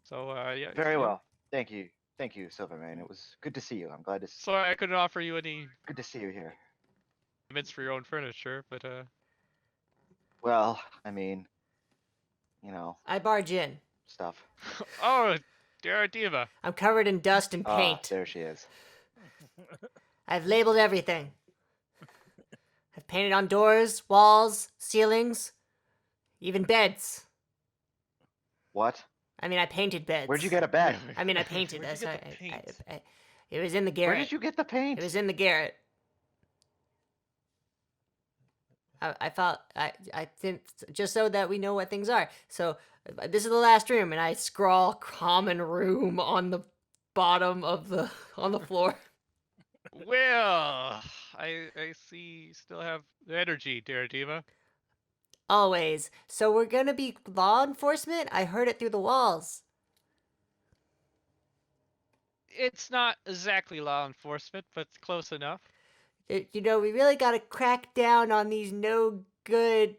So yeah. Very well. Thank you. Thank you, Silvermane. It was good to see you. I'm glad to Sorry, I couldn't offer you any good to see you here. payments for your own furniture, but Well, I mean, you know, I barge in. stuff. oh, Dairadeama. I'm covered in dust and Ah, paint. there she is. I've labeled everything. I've painted on doors, walls, ceilings, even beds. What? I mean, I painted beds. Where'd you get a bed? I mean, I painted. Where'd you Sorry, get the paint? it was in the Where garret. did you get the paint? It was in the garret. I thought I think just so that we know what things are. So this is the last room, and I scrawl common room on the bottom of the on the floor. Well, I see you still have the energy, Dairadeama. Always. So we're gonna be law enforcement. I heard it through the walls. It's not exactly law enforcement, but close enough. You know, we really gotta crack down on these no good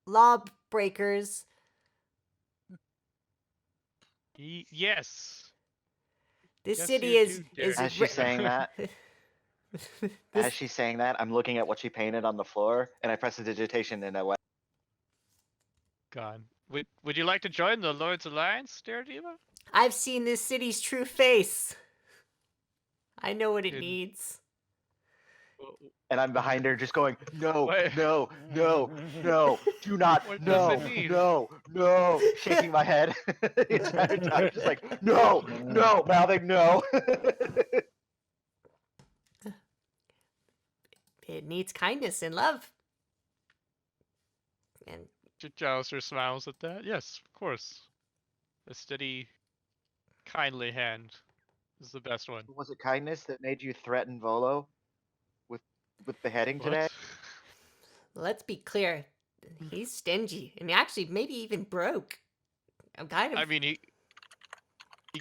lawbreakers. Yes. This Yes, city you is do, is Derek. As she's saying that, This- as she's saying that, I'm looking at what she painted on the floor, and I press the digitation, and I went. Gone. Would you like to join the Lord's Alliance, Dairadeama? I've seen this city's true face. I know what it Did- needs. And I'm behind her, just going, no, What? no, no, no, do not, What no, does it need? no, no, shaking my head the entire time, just like, no, no, mouthing no. It needs kindness and love. And Jalister smiles at that. Yes, of course. A steady, kindly hand is the best one. Was it kindness that made you threaten Volo with beheading What? today? let's be clear, he's stingy and actually maybe even broke. I'm kind of. I mean, he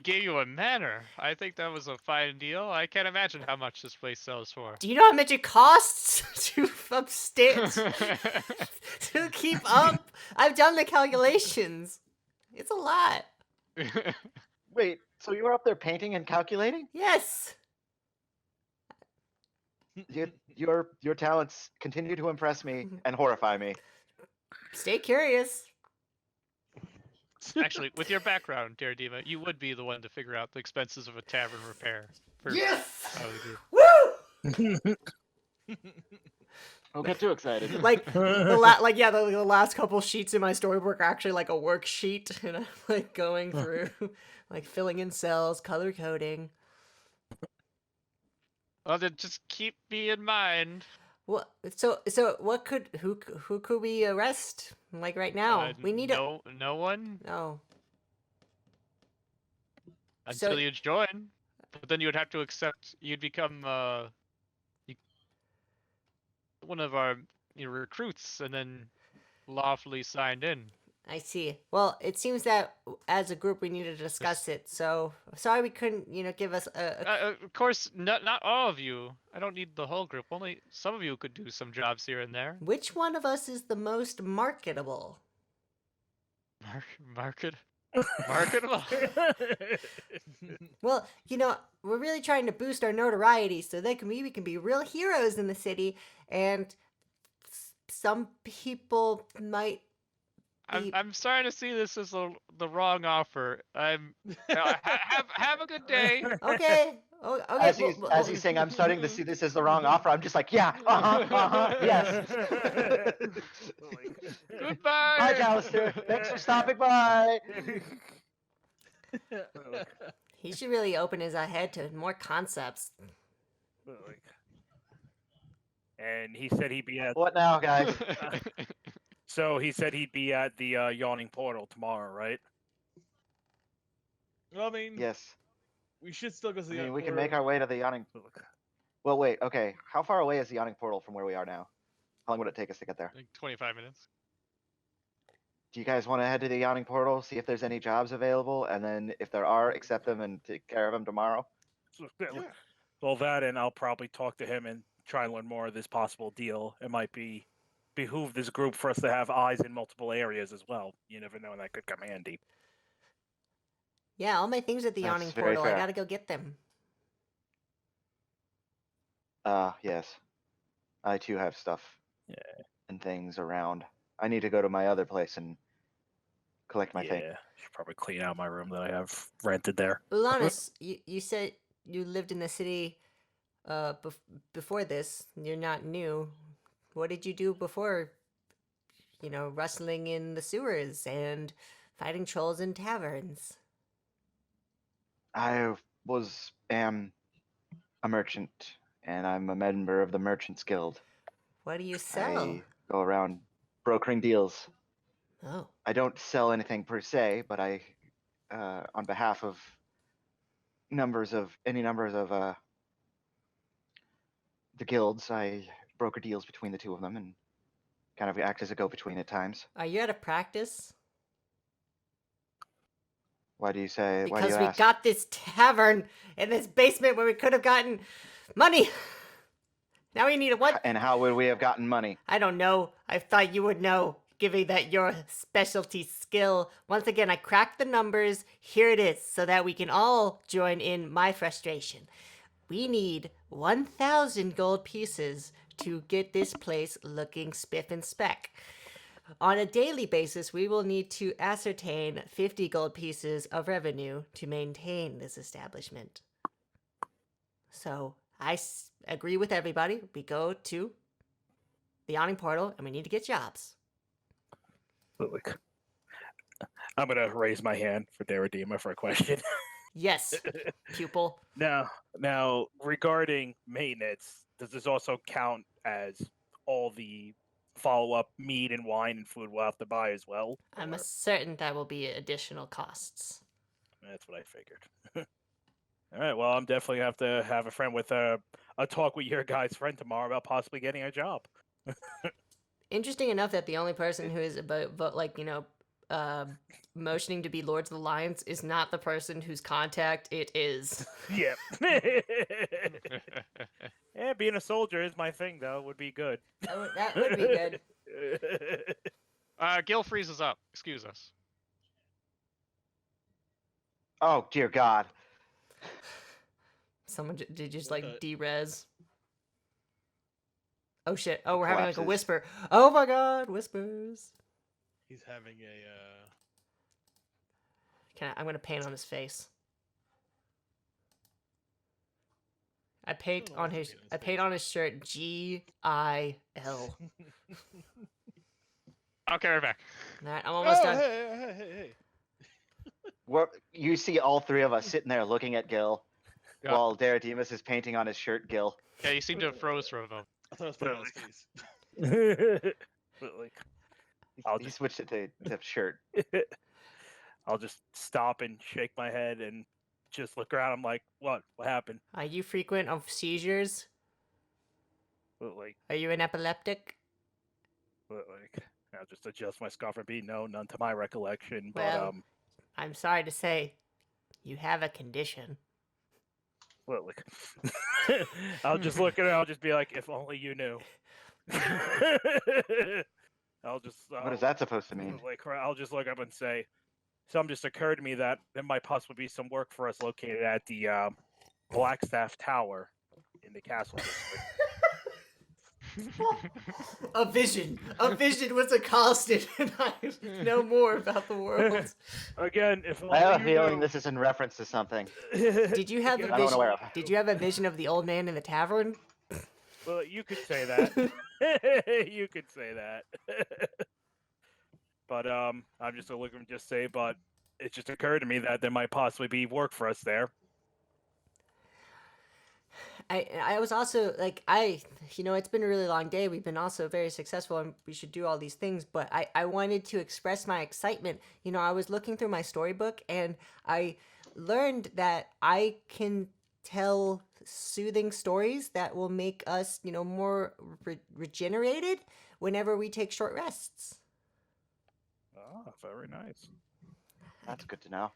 gave you a manor. I think that was a fine deal. I can't imagine how much this place sells for. Do you know how much it costs to upstairs to keep up? I've done the calculations. It's a lot. Wait, so you were up there painting and calculating? Yes. Your talents continue to impress me and horrify me. Stay curious. Actually, with your background, Dairadeama, you would be the one to figure out the expenses of a tavern repair. Yes. I would agree. Woo! Don't get too excited. Like the last couple sheets in my storybook are actually like a worksheet, and I'm like going through, like filling in cells, color coding. Well, then just keep me in mind. What? So what could who could we arrest? Like right now, we need no one no. until So- you join. But then you would have to accept. You'd become one of our recruits, and then lawfully signed in. I see. Well, it seems that as a group we need to discuss it. So sorry we couldn't, give us a Of course, not all of you. I don't need the whole group. Only some of you could do some jobs here and there. Which one of us is the most marketable? Marketable. Well, we're really trying to boost our notoriety so that we can be real heroes in the city, and some people might. I'm starting to see this as the wrong offer. Have a good day. Okay. Oh, okay. As he's saying, I'm starting to see this as the wrong offer. I'm just like, yeah, yes. Goodbye. Bye, Alistair. Thanks for stopping by. He should really open his head to more concepts. And he said he'd be at. What now, guys? So he said he'd be at the yawning portal tomorrow, right? Well, I mean, Yes. we should still go to the. I mean, we can make our way to the yawning. Well, wait. Okay. How far away is the yawning portal from where we are now? How long would it take us to get there? Like 25 minutes. Do you guys want to head to the yawning portal, see if there's any jobs available, and then if there are, accept them and take care of them tomorrow? Well, that, and I'll probably talk to him and try and learn more of this possible deal. It might behoove this group for us to have eyes in multiple areas as well. You never know, and that could come handy. Yeah, all my things at the That's yawning very portal. I fair. gotta go get them. Yes. I too have stuff Yeah. and things around. I need to go to my other place and collect my Yeah, thing. should probably clean out my room that I have rented there. Ulanus, you said you lived in the city before this. You're not new. What did you do before, rustling in the sewers and fighting trolls in taverns? I am a merchant, and I'm a member of the Merchants Guild. What do you sell? I go around brokering deals. Oh, I don't sell anything per se, but I, on behalf of any numbers of the guilds, I broker deals between the two of them and kind of act as a go-between at times. are you out of practice? Why do you say? Why do Because you we ask? got this tavern in this basement where we could have gotten money. Now we need a what? And how would we have gotten money? I don't know. I thought you would know, given that your specialty skill. Once again, I cracked the numbers. Here it is, so that we can all join in my frustration. We need 1,000 gold pieces to get this place looking spiff and speck. On a daily basis, we will need to ascertain 50 gold pieces of revenue to maintain this establishment. So I agree with everybody. We go to the yawning portal and we need to get jobs. Look, I'm gonna raise my hand for Dairadeama for a question. Yes, pupil. Now, regarding maintenance, does this also count as all the follow-up meat and wine and food we'll have to buy as well? I'm Or- certain that will be additional costs. That's what I figured. All right, well, I'm definitely gonna have to have a friend with a talk with your guy's friend tomorrow about possibly getting a job. Interesting enough that the only person who is motioning to be Lords of the Lions is not the person whose contact it is. Yeah. Yeah, being a soldier is my thing, though. Would be good. That would be good. Gil freezes up. Excuse us. Oh dear God! Someone did you just What like the- derez? Oh shit! Oh, we're having like a Collapses. whisper. Oh my God, whispers. He's having a. I'm gonna paint on his face. I paint Oh, on that's his. paint on his I paint face. on his shirt GIL. Okay, we're back. All right, I'm almost done. Hey. You see all three of us sitting there looking at Gil, Yeah. while Dairademas is painting on his shirt. Gil. Yeah, you seem to have froze for a moment. I thought I was putting on his face. But, like, He, I'll he just- switched it to shirt. I'll just stop and shake my head and just look around. I'm like, what? What happened? Are you frequent of seizures? But, like, Are you an epileptic? I'll just adjust my scarf and be no, none to my recollection. Well- I'm sorry to say, you have a condition. Like, I'll just look at it. I'll just be like, if only you knew. What is that supposed to mean? Like, I'll just look up and say, something just occurred to me that there might possibly be some work for us located at the Blackstaff Tower in the castle district. A vision was accosted, and I know more about the world. Again, if only I have a you feeling knew. this is in reference to something. Did you have a I'm vision? unaware of. Did you have a vision of the old man in the tavern? Well, you could say that. You could say that. But I'm just gonna look and just say, but it just occurred to me that there might possibly be work for us there. I was also like it's been a really long day. We've been also very successful, and we should do all these things. But I wanted to express my excitement. I was looking through my storybook, and I learned that I can tell soothing stories that will make us more regenerated whenever we take short rests. Oh, very nice. That's good to know.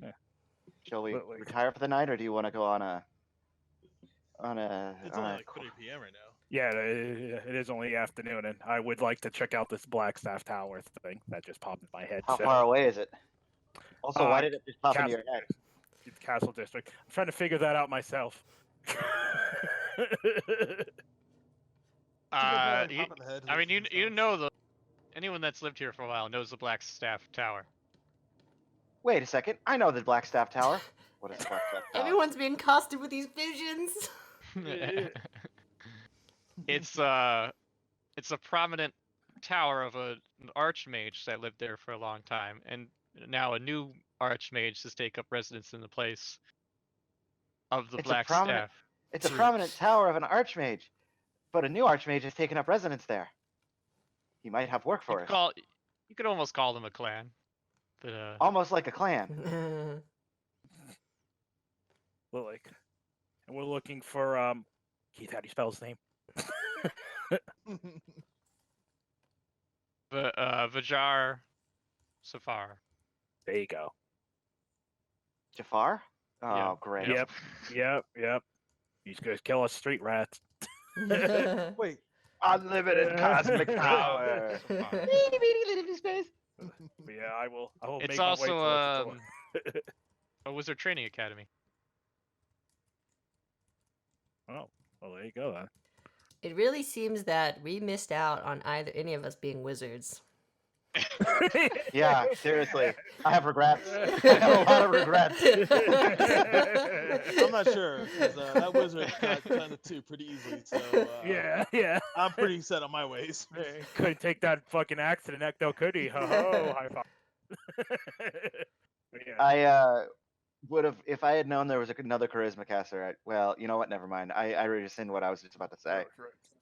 Yeah. Shall we But, like- retire for the night, or do you want to go on a It's only like 3 p.m. right now. Yeah, it is only afternoon, and I would like to check out this Blackstaff Tower thing that just popped in my head. How so- far away is it? Also, why did it just pop into Castle, your head? the Castle District. I'm trying to figure that out myself. I Pop in the head, mean, listen to you sounds. know anyone that's lived here for a while knows the Black Staff Tower. Wait a second. I know the Blackstaff Tower. What is the Blackstaff Tower? Everyone's being accosted with these visions. It's a prominent tower of an archmage that lived there for a long time, and now a new archmage has taken up residence in the place of the It's a Black prominent- Staff. It's a group. prominent tower of an archmage, but a new archmage has taken up residence there. He might have work for us. You could almost call them a clan, but Almost like a clan. Well, like, and we're looking for Keith. How do you spell his name? Vajar Safar. There you go. Jafar? Oh, Yeah. great. Yep. Yep. He's gonna kill us street rats. Wait. Unlimited cosmic power. Safar. But yeah, I will make It's my way also towards the door. a wizard training academy. Oh, well, there you go then. It really seems that we missed out on any of us being wizards. Yeah, seriously. I have regrets. I have a lot of regrets. I'm not sure, 'cause, that wizard got kind of two pretty easily, so Yeah. I'm pretty set on my ways. Couldn't take that fucking accident, Ecto, could he? Ho ho, high five. But yeah. I would have, if I had known there was another charisma caster. Well, you know what? Never mind. I rescind what I was just about to say.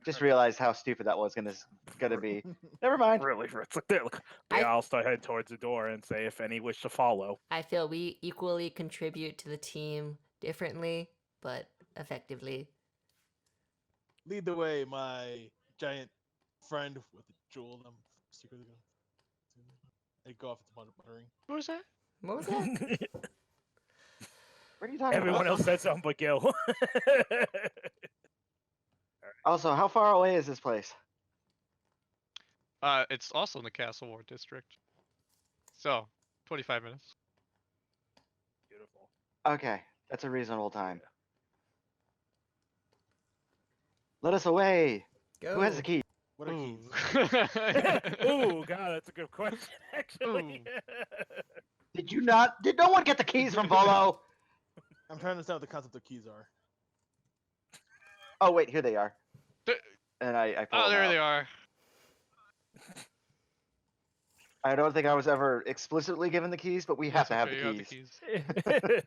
Just realized how stupid that was gonna be. Never mind. Really, look. Yeah, I'll start heading towards the door and say if any wish to follow. I feel we equally contribute to the team differently, but effectively. Lead the way, my giant friend with a jewel. I'm secretly going to go off into muttering. What was that? What was that? What are you talking Everyone about? else said something but Gil. Also, how far away is this place? It's also in the Castle Ward district. So, 25 minutes. Beautiful. Okay, that's a reasonable time. Let us away. Go. Who has the key? What are Ooh. keys? Ooh, God, that's a good question, actually. Did no one get the keys from Volo? I'm trying to understand what the concept of keys are. Oh wait, here they are. Th- And I pull Oh, them there out. they are. I don't think I was ever explicitly given the keys, but we have Yes, to have okay, the you have the keys. keys.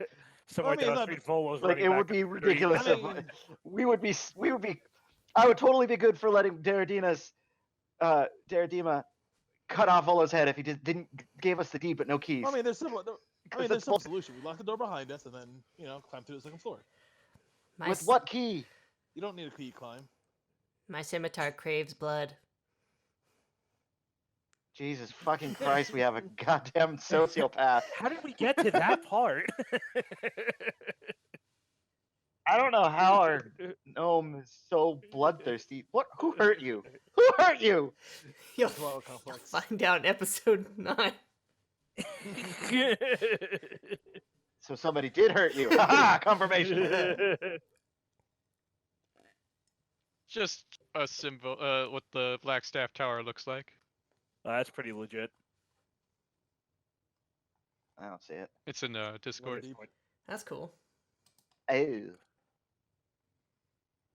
Someone I mean, does not- read Volo's Like running it back would be up the street. ridiculous I if mean- we would be. I would totally be good for letting Dairadeama cut off Volo's head if he just gave us the deed but no keys. I mean, there's simple. Because There's it's some solution. We lock the door behind us and then, climb through the second floor. My, with what key? You don't need a key to climb. my scimitar craves blood. Jesus fucking Christ, we have a goddamn sociopath. How did we get to that part? I don't know how our gnome is so bloodthirsty. Who hurt you? Who hurt you? You'll Dweller complex. find out in episode 9. So somebody did hurt you. Haha, confirmation. Just a symbol, what the Black Staff Tower looks like. That's pretty legit. I don't see it. It's in Discord. Deep. That's cool. Oh.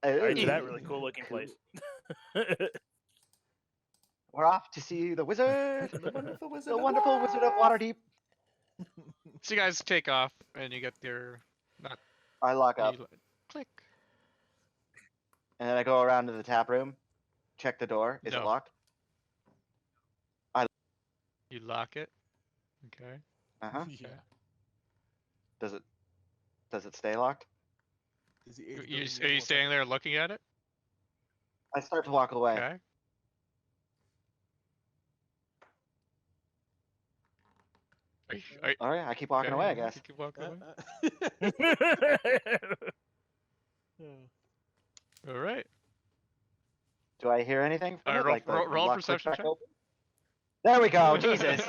Alright, to that Oh. really cool looking place. We're off to see the wizard. The wonderful wizard. The wonderful wizard of Waterdeep. So you guys take off, and you get your I lock up. click. And then I go around to the tap room, check the door. Is it No. locked? You lock it. Okay. Uh-huh. Yeah. Does it stay locked? Is the You, age you, building are you more standing there looking at it? I start to walk away. Okay. All right, I keep walking okay, away, I you guess. keep walking away. Yeah. All right. Do I hear anything from Alright, it? Like roll- the roll a lock clicks perception back check. open? There we go, Jesus.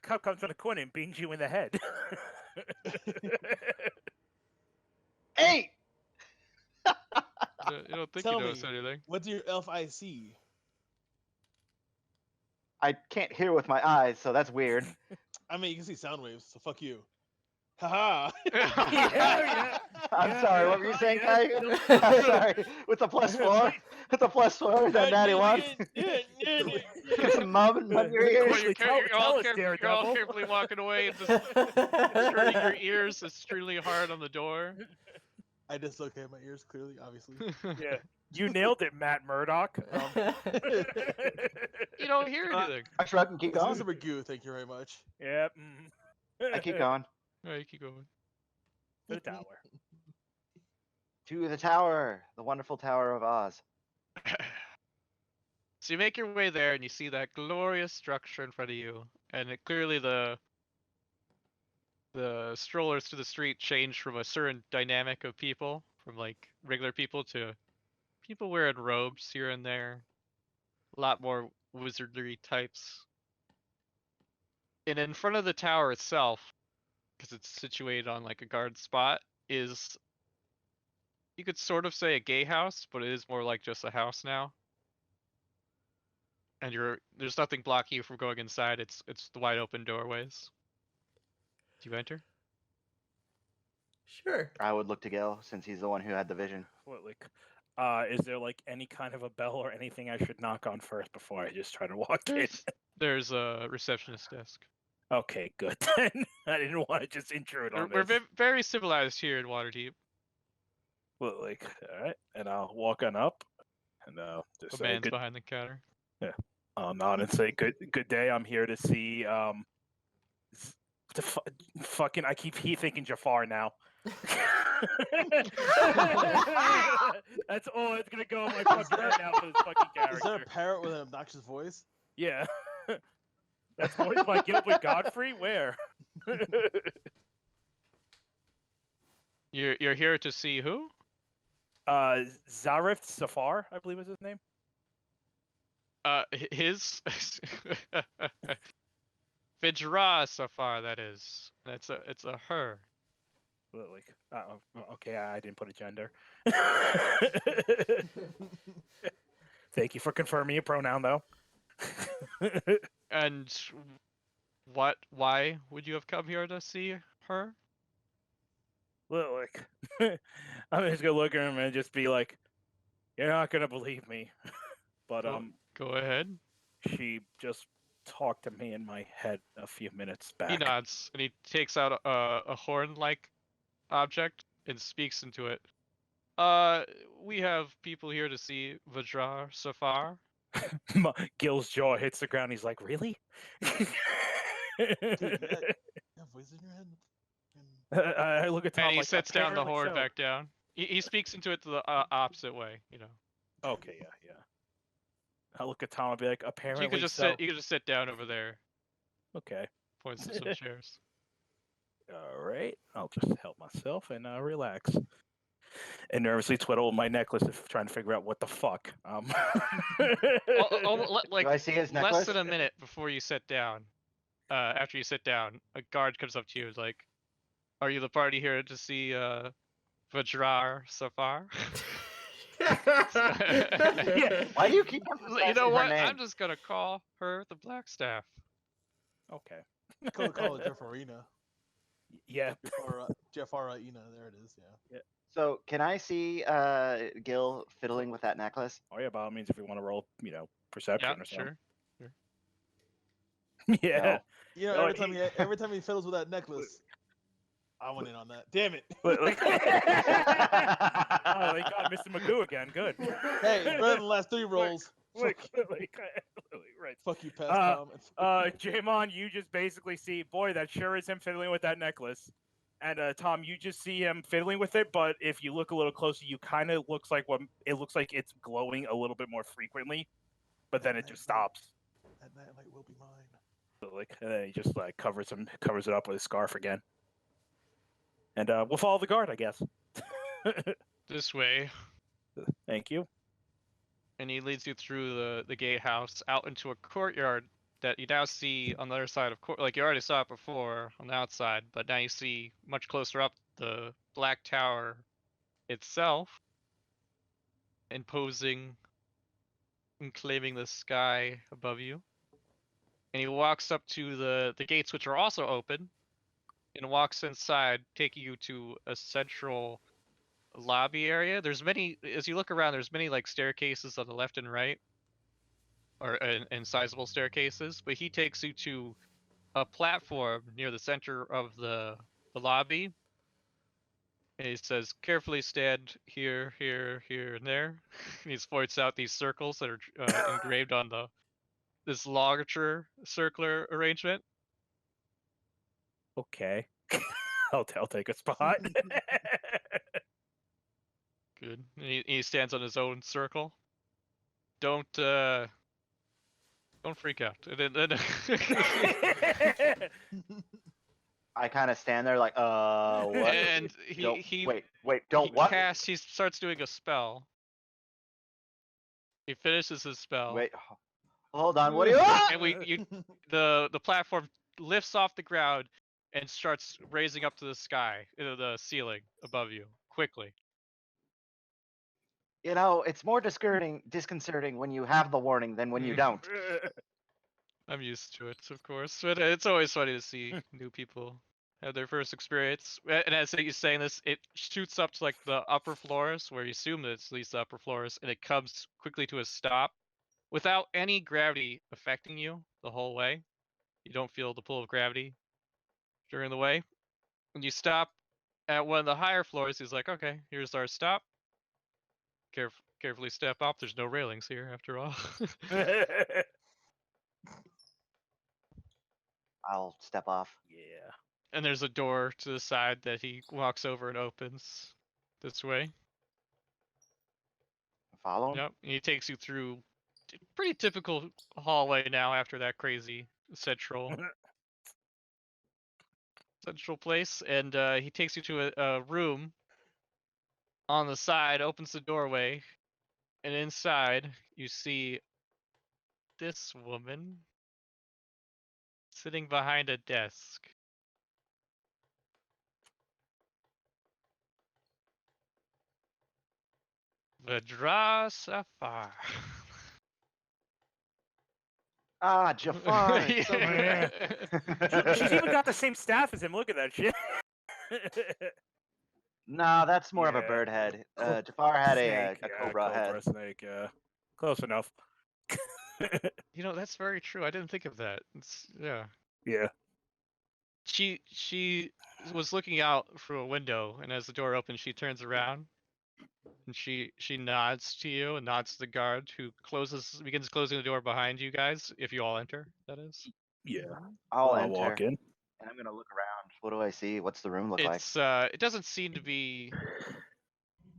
cup comes to the corner and bings you in the head. Hey! You don't think Tell you notice me. anything? What's your elf I see? I can't hear with my eyes, so that's weird. I mean, you can see sound waves, so fuck you. Haha. Yeah. I'm Yeah, sorry, yeah, what were you saying, Kai? yeah. I'm sorry. With the +4? With the +4? That natty one? Get some mum in your Well, ears. Quickly, tell us, you're all Daredevil. carefully walking away and just turning your ears extremely hard on the door. I dislocate my ears, clearly, obviously. Yeah, you nailed it, Matt Murdock. You don't hear anything. I shrug and keep It's going. Mr. Magoo, thank you very much. Yeah. I keep going. All right, keep going. To the tower. To the tower. The wonderful Tower of Oz. So you make your way there and you see that glorious structure in front of you, and clearly the strollers to the street change from a certain dynamic of people, from like regular people to people wearing robes here and there, a lot more wizardry types. And in front of the tower itself, because it's situated on like a guard spot, is, you could sort of say, a gay house, but it is more like just a house now. And there's nothing blocking you from going inside. It's the wide open doorways. Do you enter? Sure. I would look to Gil, since he's the one who had the vision. What, like, is there like any kind of a bell or anything I should knock on first before I just try to walk in? There's a receptionist desk. Okay, good then. I didn't want to just intrude on We're this. very civilized here in Waterdeep. Well, like, all right, and I'll walk on up, and just A say man's good. behind the counter. I'll nod and say good day. I'm here to see fucking. I keep thinking Jafar now. That's all it's gonna go in my fucking head now for this fucking Is that a character. parrot with an obnoxious voice? Yeah. That's voiced by Gilbert Godfrey? Where? You're here to see who? Zareth Safar, I believe is his name. His Vijra Safar, that is. It's a her. Well, like, okay, I didn't put a gender. Thank you for confirming your pronoun, though. And why would you have come here to see her? Well, like, I'm just gonna look at him and just be like, "You're not gonna believe me," but Go ahead. she just talked to me in my head a few minutes back. He nods and he takes out a horn-like object and speaks into it. We have people here to see Vajrar Safar. Gil's jaw hits the ground. He's like, "Really?" Dude, you have voices in your head? I look at Tom. And he like, sets down the "Apparently horn so." back down. He speaks into it to the opposite way, you know. Okay, yeah. I look at Tom and be like, So "Apparently you could just so." sit. You could just sit down over there. Okay. Points to some chairs. All right. I'll just help myself and relax. And nervously twiddle my necklace, trying to figure out what the fuck. Like Do I see his necklace? less than a minute before you sit down. After you sit down, a guard comes up to you. Is like, "Are you the party here to see Vajrar Safar?" Yeah. Why do you keep You emphasizing know her what? name? I'm just gonna call her the Blackstaff. Okay. Call it Jaffarina. Yeah. Jaffarina, there it is, yeah. So, can I see Gil fiddling with that necklace? Oh yeah. By all means, if you want to roll, perception Yeah, or something. sure. Yeah. No. You know, Oh, every time he fiddles with that necklace, I went in on that. Damn it. Oh, they got Mr. Magoo again. Good. Hey, it's better than the last 3 rolls. Right. Fuck you, past Tom. Jamon, you just basically see, boy, that sure is him fiddling with that necklace. And Tom, you just see him fiddling with it, but if you look a little closer, you kind of looks like it's glowing a little bit more frequently, but then it just stops. That nightlight will be mine. So, and then he just covers it up with his scarf again. And we'll follow the guard, I guess. This way. Thank you. And he leads you through the gatehouse out into a courtyard that you now see on the other side of like you already saw it before on the outside, but now you see much closer up the black tower itself, imposing and claiming the sky above you. And he walks up to the gates, which are also open, and walks inside, taking you to a central lobby area. There's many, as you look around, there's many like staircases on the left and right, or and sizable staircases. But he takes you to a platform near the center of the lobby. And he says, "Carefully stand here, here, here, and there." And he points out these circles that are engraved on this larger circular arrangement. Okay. I'll take a spot. Good. And he stands on his own circle. Don't freak out. I kind of stand there like, what? And Don't- he wait, don't what? He starts doing a spell. He finishes his spell. Wait, hold on. What do you? And the platform lifts off the ground and starts raising up to the sky, the ceiling above you, quickly. You know, it's more disconcerting when you have the warning than when you don't. I'm used to it, of course, but it's always funny to see new people have their first experience. And as he's saying this, it shoots up to like the upper floors, where you assume that it's at least the upper floors, and it comes quickly to a stop without any gravity affecting you the whole way. You don't feel the pull of gravity during the way. When you stop at one of the higher floors, he's like, "Okay, here's our stop. Carefully step up. There's no railings here, after all." I'll step off. Yeah. And there's a door to the side that he walks over and opens this way. Follow him. Yep. And he takes you through pretty typical hallway now after that crazy central place. And he takes you to a room on the side, opens the doorway, and inside you see this woman sitting behind a desk. Vedra Safar. Ah, Jafar. it's so Yeah. good. She's even got the same staff as him. Look at that shit. Nah, that's more of a Yeah. bird head. Jafar had a Snake, cobra head. snake, close enough. You know, that's very true. I didn't think of that. Yeah. Yeah. She was looking out through a window, and as the door opens, she turns around and she nods to you and nods to the guard, who begins closing the door behind you guys, if you all enter, that is. Yeah. I'll I'll enter, walk in. and I'm gonna look around. What do I see? What's the room look like? It's it doesn't seem to be.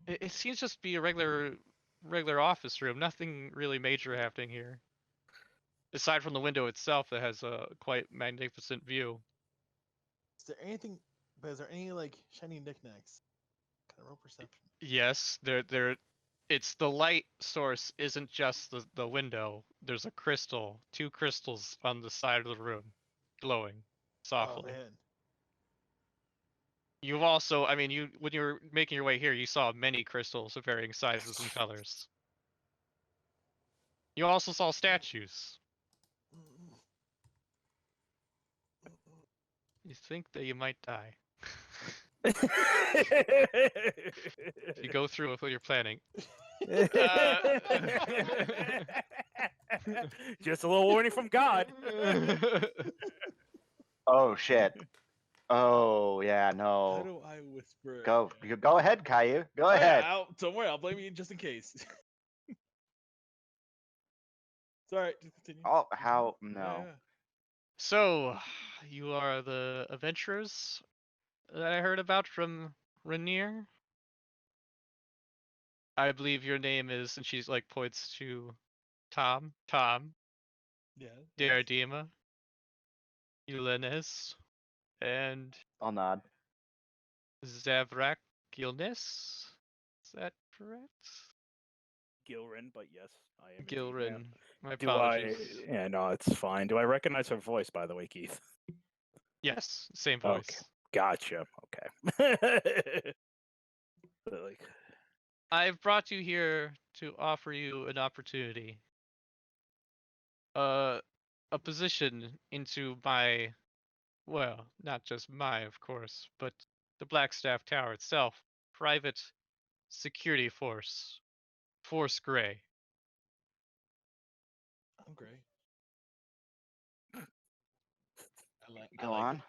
It seems just to be a regular office room. Nothing really major happening here, aside from the window itself that has a quite magnificent view. Is there anything? But is there any like shiny knickknacks? Kind of roll perception. Yes, it's the light source isn't just the window. There's a crystal, 2 crystals on the side of the room, glowing softly. Oh man. You've also, I mean, when you were making your way here, you saw many crystals of varying sizes and colors. You also saw statues. You think that you might die. If you go through with what you're planning. Just a little warning from God. Oh shit. Oh yeah, How no. do I whisper? Go ahead, Caillou. Go ahead. Don't worry, I'll blame you just in case. It's alright, just continue. Oh, how? Yeah, No. yeah. So, you are the adventurers that I heard about from Rainier? I believe your name is, and she's like points to Tom, Yeah. Dairadeama, Ulenes, and I'll nod. Zavrak Gilnis. Is that correct? Gilrin, but yes, I am. indeed, Gilrin. ma'am. My Do I? apologies. Yeah, no, it's fine. Do I recognize her voice, by the way, Keith? Yes, same Okay. voice. Gotcha. Okay. Like, I've brought you here to offer you an opportunity. A position into my, well, not just my, of course, but the Blackstaff Tower itself. Private security force. Force Grey. I'm great. I Go like on.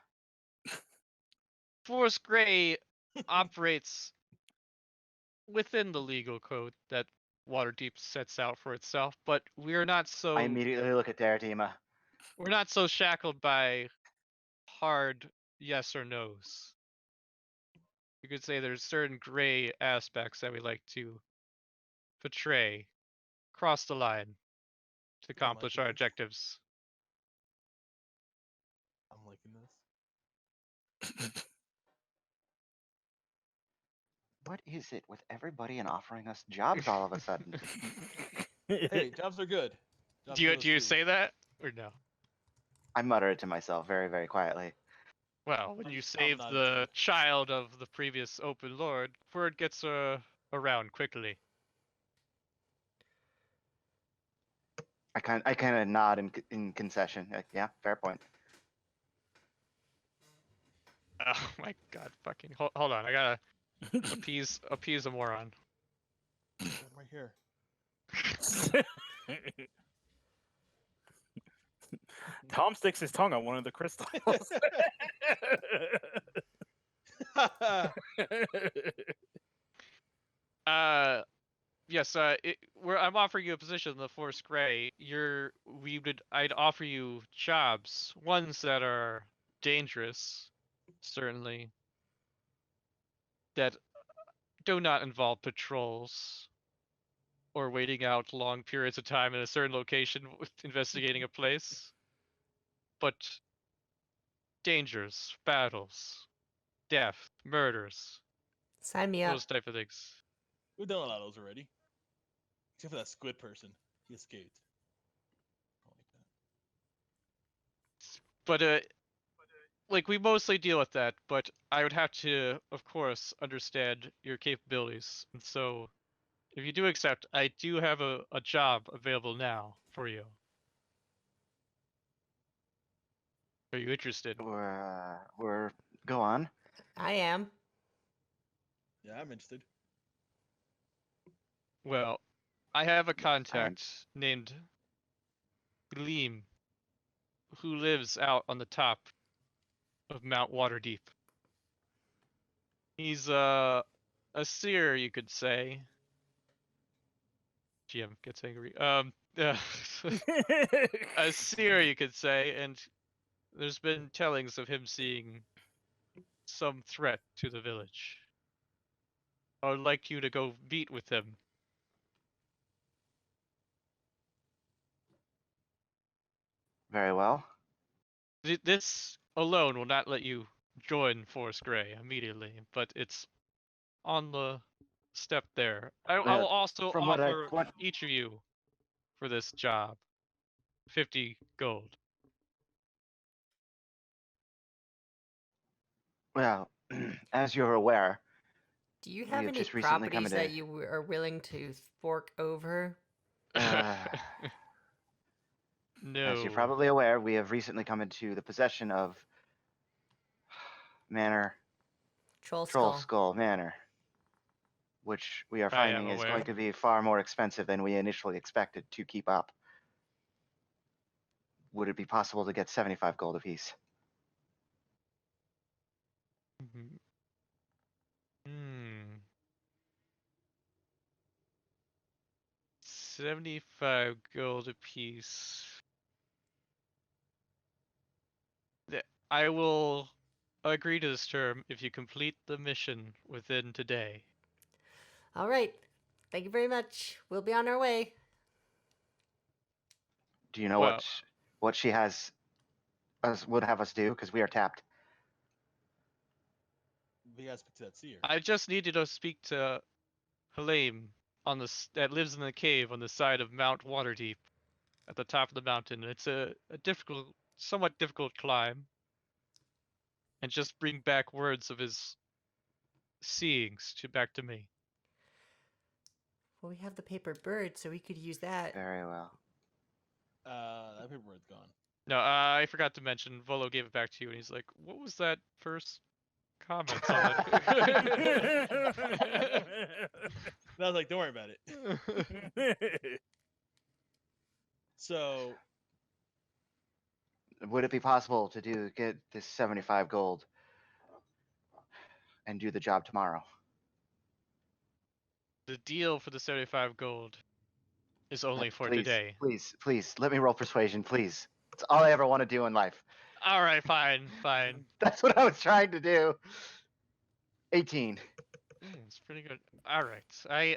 Force Grey operates within the legal code that Waterdeep sets out for itself, but we're not I immediately look at Dairadeama. so shackled by hard yes or no's. You could say there's certain gray aspects that we like to portray, cross the line to accomplish liking our this. objectives. I'm liking this. What is it with everybody and offering us jobs all of a sudden? Hey, jobs are good. Jobs Do are you those too. say that or no? I mutter it to myself very, very quietly. Well, when I'm- you I'm save not the into it. child of the previous open lord, word gets around quickly. I kind of nod in concession. Like, yeah, fair point. Oh my god, fucking hold on, I gotta appease a moron. I'm right here. Tom sticks his tongue on one of the crystals. Yes, I'm offering you a position in the Force Grey. I'd offer you jobs, ones that are dangerous, certainly, that do not involve patrols or waiting out long periods of time in a certain location with investigating a place, but dangers, battles, death, murders, Sign me up. those type of things. We've done a lot of those already. Except for that squid person. He escaped. I like that. But like we mostly deal with that, but I would have to, of course, understand your capabilities. And so, if you do accept, I do have a job available now for you. Are you interested? We're go on. I am. Yeah, I'm interested. Well, I have a Yes, contact named Gleam who lives out on the top of Mount Waterdeep. He's a seer, you could say. GM gets angry. A seer, you could say, and there's been tellings of him seeing some threat to the village. I would like you to go meet with him. Very well. This alone will not let you join Forest Grey immediately, but it's on the step there. I will also from offer what each of you for this job 50 gold. Well, as you're aware, Do you We have have any just recently come properties that into- you are willing to fork over? No. as you're probably aware, we have recently come into the possession of Troll Troll Skull. Skull Manor, which we are I am finding is aware. going to be far more expensive than we initially expected to keep up. Would it be possible to get 75 gold apiece? Mhm. Hmm. 75 gold apiece. I will agree to this term if you complete the mission within today. All right. Thank you very much. We'll be on our way. Do you know Well- what she has would have us do? Because we are tapped. We gotta speak to that seer. I just needed to speak to Helene that lives in the cave on the side of Mount Waterdeep, at the top of the mountain. It's a difficult, somewhat difficult climb, and just bring back words of his seeings back to me. Well, we have the paper bird, so we could use that. Very well. That paperwork's gone. No, I forgot to mention. Volo gave it back to you, and he's like, "What was that first comment on it?" And I was like, don't worry about it. So, Would it be possible to get this 75 gold and do the job tomorrow? The deal for the 75 gold is only for Please, today. Please, let me roll persuasion, please. It's all I ever want to do in life. All right, fine. That's what I was trying to do. 18. It's pretty good. All right, I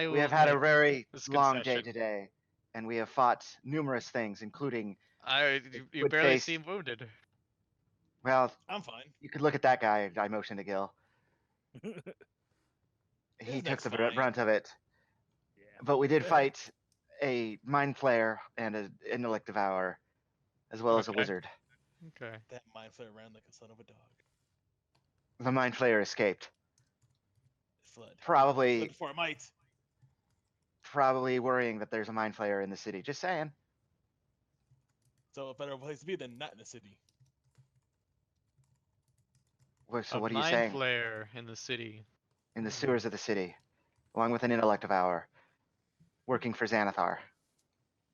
We will have had a make very this long day concession. today, and we have fought numerous things, including, You good barely face. seem wounded. well, I'm fine. you could look at that guy. I motioned to Gil. He His took neck's the fine. brunt of it. Yeah. But we did fight a mind flayer and an intellect devourer, as well as a Okay. wizard. Okay. That mind flayer ran like a son of a dog. The mind flayer escaped. It fled. Probably Fled before it might. worrying that there's a mind flayer in the city. Just saying. So a better place to be than not in the city. So A what are you mind saying? flare in the city. In the sewers of the city, along with an intellect devourer, working for Xanathar.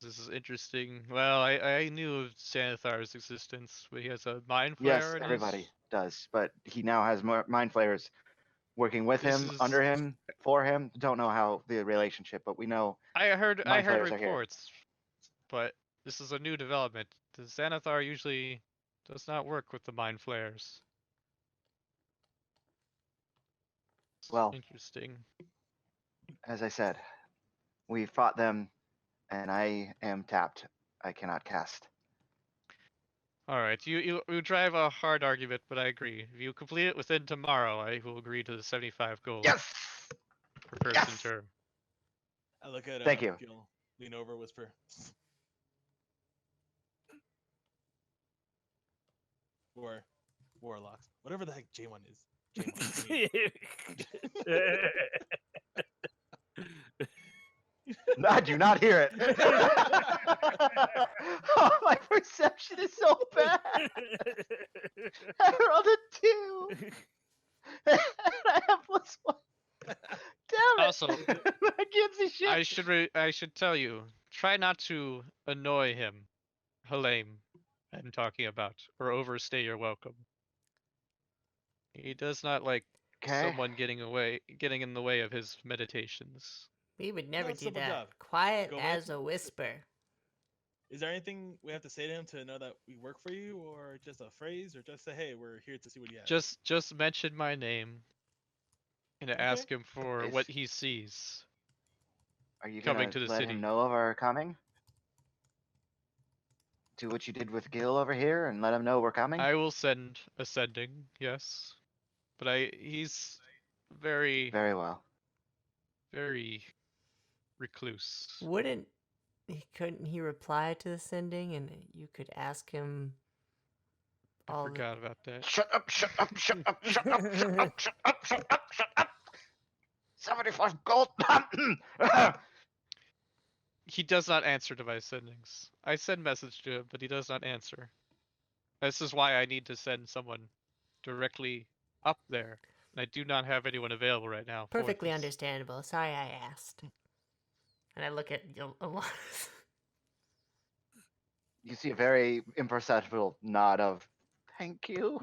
This is interesting. Well, I knew of Xanathar's existence, but he has a mind Yes, flare in everybody his... does, but he now has more mind flayers working with This him, is- under him, for him. Don't know how the relationship, but we know I heard mind flayers are here. reports, but this is a new development. The Xanathar usually does not work with the mind flares. It's Well- interesting. as I said, we fought them, and I am tapped. I cannot cast. All right, you drive a hard argument, but I agree. If you complete it within tomorrow, I will agree to the 75 gold Yes! per person Yes! term. I look at Thank you. Gil, lean over, whisper. Or warlocks, whatever the heck J1 is. J1 I do not hear it. Oh, my perception is so bad. I rolled a 2. And I have +1. Damn it. Also, I can't see shit. I should tell you, try not to annoy him, Halame, I'm talking about, or overstay your welcome. He does not like Okay. someone getting in the way of his meditations. We would never it's do simple that. job. Quiet Go with as a whisper. Is there anything we have to say to him to know that we work for you, or just a phrase, or just say, "Hey, we're here to see what he has"? Just mention my name and Okay. ask him for Is- what he sees. Are you coming gonna to the let city. him know of our coming? Do what you did with Gil over here and let him know we're coming? I will send a sending, yes. But he's very, Very well. very recluse. Couldn't he reply to the sending and you could ask him I all the... forgot about that. Shut up, shut up, shut up, shut up, shut up, shut up, shut up, shut up. 75 gold. He does not answer to my sendings. I send message to him, but he does not answer. This is why I need to send someone directly up there. And I do not have anyone available right now. for Perfectly this. understandable. Sorry I asked. And I look at Alonso. You see a very imperceptible nod of thank you.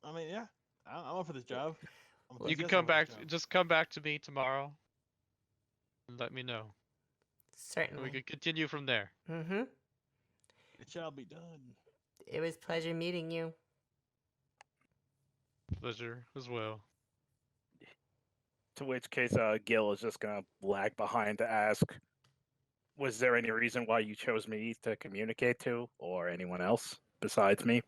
I mean, yeah, I'm up for this job. I'm You can enthusiastic come about back. this job. Just come back to me tomorrow. And let me know. And we Certainly. can continue from there. Mm-hmm. It shall be done. It was pleasure meeting you. Pleasure as well. To which case, Gil is just gonna lag behind to ask, "Was there any reason why you chose me to communicate to, or anyone else besides me?"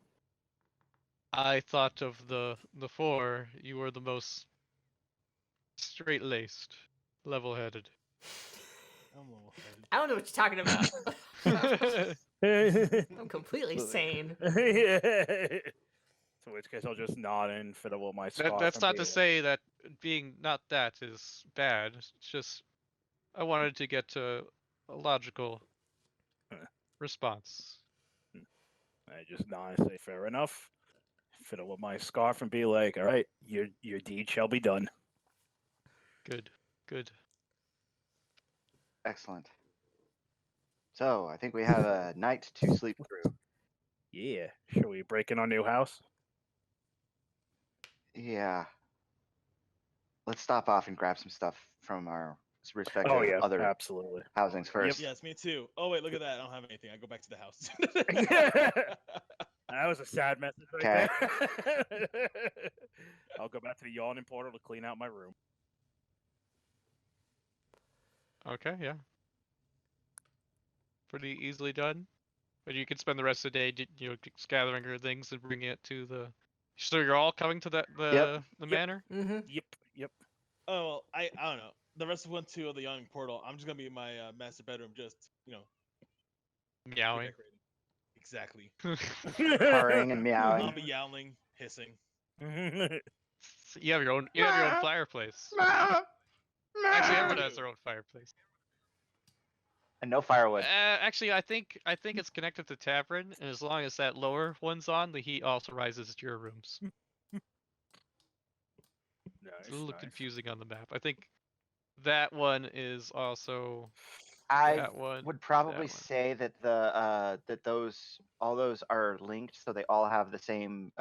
I thought of the four. You were the most straight-laced, level-headed. I'm level-headed. I don't know what you're talking about. I'm completely sane. In which case, I'll just nod and fiddle with my scarf. That's and not be to like, say that being not that is bad. It's just I wanted to get to a logical Huh. response. I just nod and say, "Fair enough." Fiddle with my scarf and be like, "All right, your deed shall be done." Good, good. Excellent. So I think we have a night to sleep through. Yeah. Shall we break in our new house? Yeah. Let's stop off and grab some stuff from our respective Oh yeah, other absolutely. housings first. Yes, me too. Oh wait, look at that. I don't have anything. I go back to the house. That was a sad message right there. I'll go back to the yawning portal to clean out my room. Okay, yeah. Pretty easily done. But you can spend the rest of the day, just gathering your things and bringing it to the. So you're all coming to the Yep. manor. Mm-hmm. Yep. Oh well, I don't know. The rest of went to the young portal. I'm just gonna be in my master bedroom, just Meowing. redecorating. Exactly. Purring and I'll meowing. be yowling, hissing. You have your own. You have your own fireplace. Actually, everyone has their own fireplace. And no firewood. Actually, I think it's connected to tavern, and as long as that lower one's on, the heat also rises to your rooms. It's a little confusing on the map. I think that one is also I that one. would that probably one. say that all those are linked, so they all have the same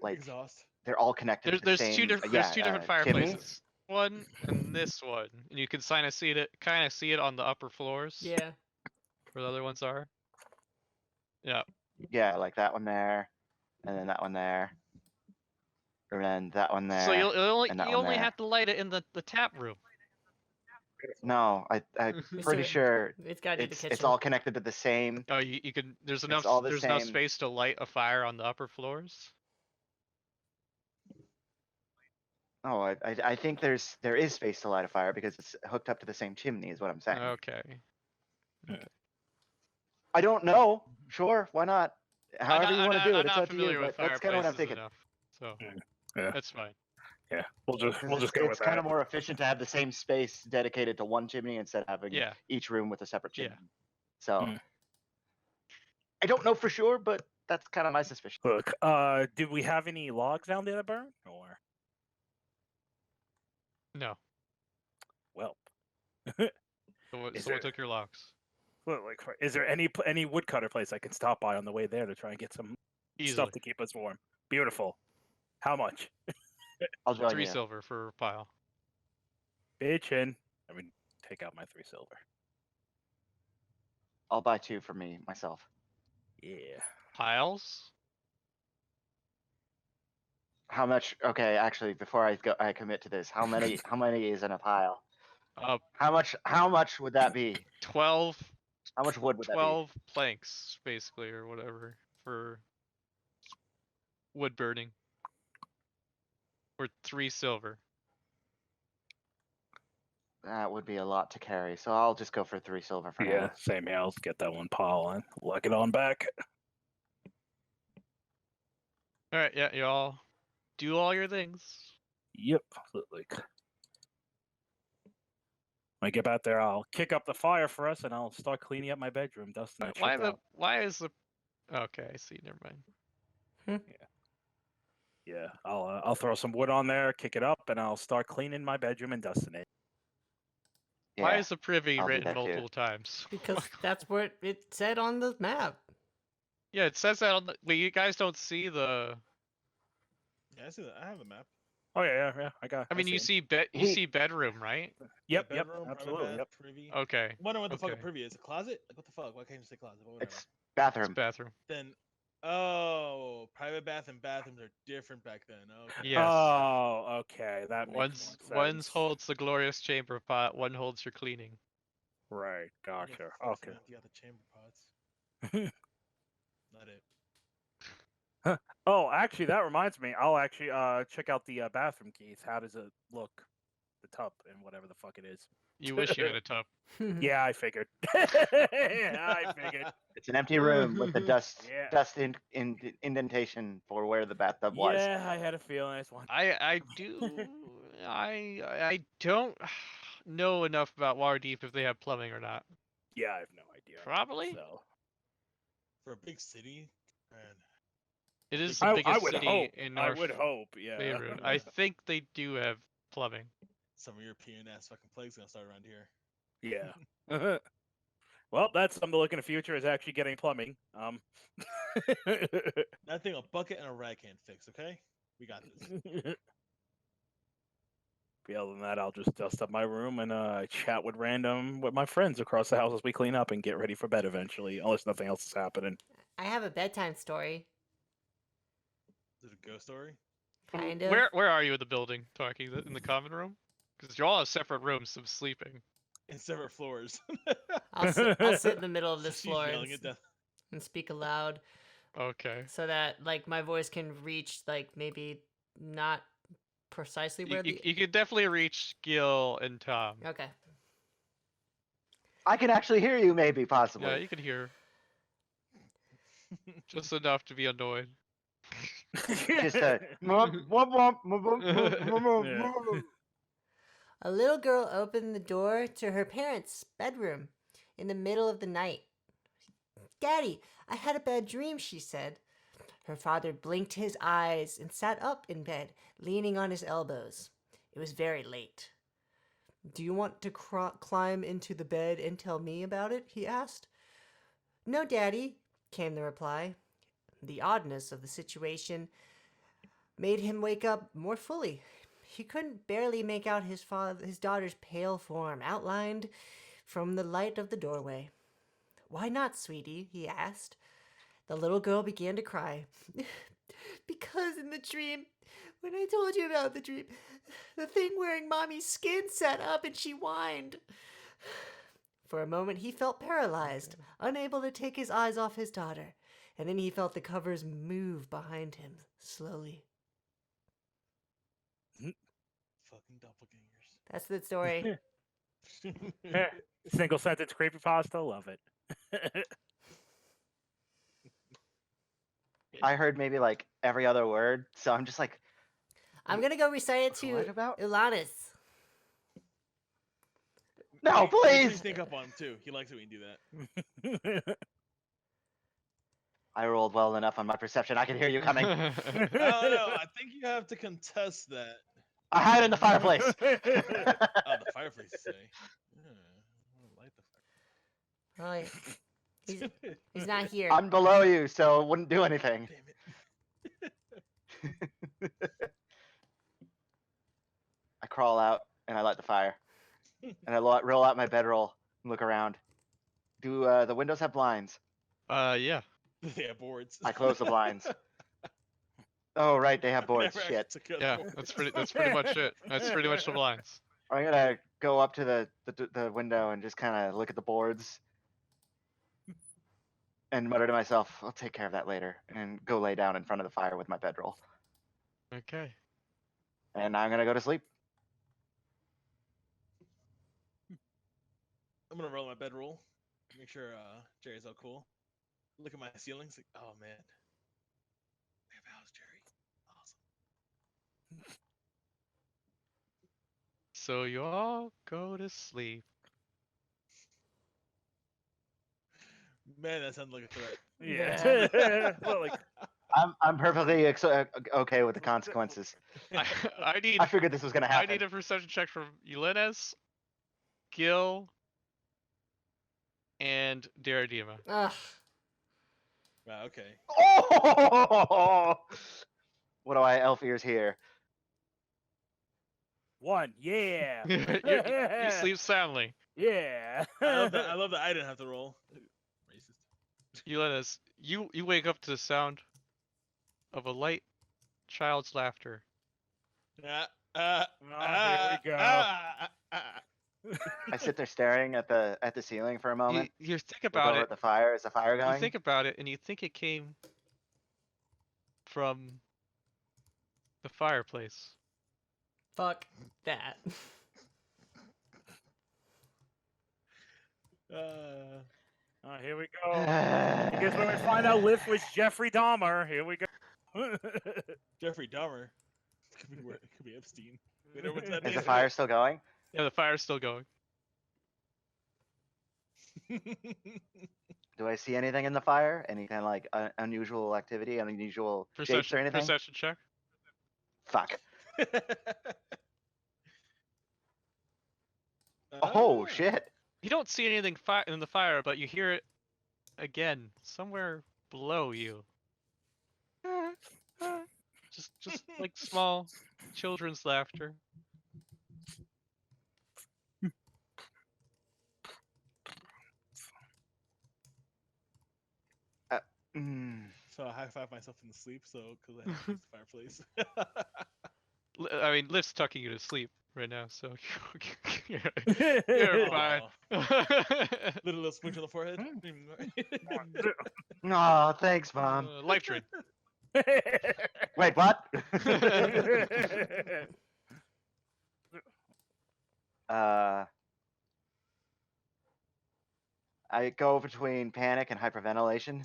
like Exhaust. they're all connected to the There's same two different. yeah, There's two different chimney. fireplaces. One and this one, and you can kind of see it on the upper floors. Yeah. Where the other ones are. Yeah. Yeah, like that one there, and then that one there, and then that one there. So you only and that one there. have to light it in the tap room. No, I'm pretty sure It's got to be the kitchen. it's all connected to the same. Oh, you can. There's enough. all the There's enough same. space to light a fire on the upper floors. Oh, I think there is space to light a fire because it's hooked up to the same chimney, is what I'm saying. Okay. I don't know. Sure, why not? However you want to do it, I'm it's not up to you. familiar But with that's kind of what I'm fireplaces thinking. enough, so Yeah. that's fine. Yeah. We'll just go It's with kind that. of more efficient to have the same space dedicated to one chimney instead of having Yeah. each room with a separate Yeah. chimney. So Mm. I don't know for sure, but that's kind of my suspicion. Look, did we have any logs down there to burn? Or No. well, Someone Is there- took your locks. look, like, is there any woodcutter place I can stop by on the way there to try and get some Easily. stuff to keep us warm? Beautiful. How much? I'll join 3 you. silver for a pile. Bitchin'. I mean, take out my 3 silver. I'll buy 2 for me myself. Yeah. Piles? How much? Okay, actually, before I commit to this. How many is in a pile? How much would that be? 12. How much wood would that be? 12 planks, basically, or whatever, for wood burning. Or 3 silver. That would be a lot to carry, so I'll just go for 3 silver for Yeah, now. same here. I'll get that one pile on. Lug it on back. Alright, yeah, you all do all your things. Yep. Like, when I get back there, I'll kick up the fire for us, and I'll start cleaning up my bedroom, dusting that shit out. Why is the okay, I see, never mind. Yeah, I'll throw some wood on there, kick it up, and I'll start cleaning my bedroom and dusting it. Why Yeah, is the privy I'll do written that too. multiple times? Because that's what it said on the map. Yeah, it says that on the. Wait, you guys don't see the. Yeah, I see that. I have a map. Oh yeah. I mean, you see see He- see bedroom, right? Yep, Bedroom, private absolutely. bath, Yep. Privy. Okay, Wonder what the fuck a okay. privy is. A closet? Like what the fuck? Why can't you say closet? But whatever. It's it's bathroom. bathroom. Then, oh, private bath and bathrooms are different back then. Okay. Yes. Oh, okay. That makes One's more sense. holds the glorious chamber pot. One holds your cleaning. Right. Yeah, Gotcha. fuck, Okay. You got the chamber pots. Not it. Oh, actually, that reminds me. I'll actually check out the bathroom keys. How does it look? The tub and whatever the fuck it is. You wish you had a tub. Yeah, I figured. I figured. It's an empty room with the Yeah. dust indentation for where the bathtub was. Yeah, I had a feeling. I just wanted. I do. I don't know enough about Waterdeep if they have plumbing or not. Yeah, I have no idea. Probably. So. For a big city, man. It is the I biggest would city hope. in I North would hope. Yeah. Beirut. I think they do have plumbing. Some European ass fucking plague's gonna start around here. Yeah. Well, that's something to look in the future is actually getting plumbing. That thing a bucket and a rag can't fix. Okay, we got this. Other than that, I'll just dust up my room and chat with my friends across the house as we clean up and get ready for bed eventually, unless nothing else is happening. I have a bedtime story. Is it a ghost story? Kind of. Where are you in the building, talking in the common room? Because you all have separate rooms of sleeping. In separate floors. I'll sit in the middle of this She's floor yelling at them. and speak aloud Okay. so that like my voice can reach like maybe not precisely where You could definitely reach Gil and Tom. Okay. I can actually hear you, maybe, possibly. Yeah, you can hear. Just enough to be annoyed. Just a A little girl opened the door to her parents' bedroom in the middle of the night. "Daddy, I had a bad dream," she said. Her father blinked his eyes and sat up in bed, leaning on his elbows. It was very late. "Do you want to climb into the bed and tell me about it?" he asked. "No, Daddy," came the reply. The oddness of the situation made him wake up more fully. He couldn't barely make out his daughter's pale form outlined from the light of the doorway. "Why not, sweetie?" he asked. The little girl began to cry. "Because in the dream, when I told you about the dream, the thing wearing Mommy's skin sat up and she whined." For a moment he felt paralyzed, unable to take his eyes off his daughter, and then he felt the covers move behind him, slowly. Fucking doppelgangers. That's the story. Single sentence creepypasta, love it. I heard maybe like every other word, so I'm just like, I'm gonna go recite it what to about? Ilanis. No, Make sure you please! sneak up on him too. He likes it when you do that. I rolled well enough on my perception. I can hear you coming. No, I think you have to contest that. I hide in the fireplace. Oh, the fireplace, you say? Yeah, I light the Oh, yeah. fire. He's not here. I'm below you, so it wouldn't do anything. Damn it. I crawl out and I light the fire. And I roll out my bedroll and look around. Do the windows have blinds? Yeah. They have boards. I close the blinds. Oh, right, they have boards. Never Shit. took out Yeah, boards. that's pretty much it. That's pretty much the blinds. I'm gonna go up to the window and just kind of look at the boards and mutter to myself, "I'll take care of that later," and go lay down in front of the fire with my bedroll. Okay. And I'm gonna go to sleep. I'm gonna roll my bedroll. Make sure Jerry's all cool. Look at my ceilings. Like, oh man, we have a house, Jerry. Awesome. So you all go to sleep. Man, that sounds like a threat. Yeah. Well, like, I'm perfectly okay with the consequences. I need I figured this was gonna I happen. need a perception check from Yelenes, Gil, and Dairadeama. Ugh. Wow, okay. Oh! What do I elf ears here? 1, yeah. You sleep soundly. Yeah. I love that I didn't have to roll. Racist. Yelenes, you wake up to the sound of a light child's laughter. Here we go. I sit there staring at the ceiling for a moment. You think Look about over it. at the fire. Is the fire You going? think about it, and you think it came from the fireplace. Fuck that. Here we go. I guess when we find out Liv was Jeffrey Dahmer, here we go. Jeffrey Dahmer. Could be Epstein. We know what that Is the is. fire still going? Yeah, the fire's still going. Do I see anything in the fire? Any kind of like unusual activity, unusual shapes or Perception, anything? perception check. Fuck. Oh shit. You don't see anything in the fire, but you hear it again somewhere below you. Just like small children's laughter. So I high five myself in the sleep, so because I have to use the fireplace. I mean, Liv's tucking you to sleep right now, so you're fine. Little smooch on the forehead. Oh, thanks, Mom. Life drain. Wait, what? I go between panic and hyperventilation.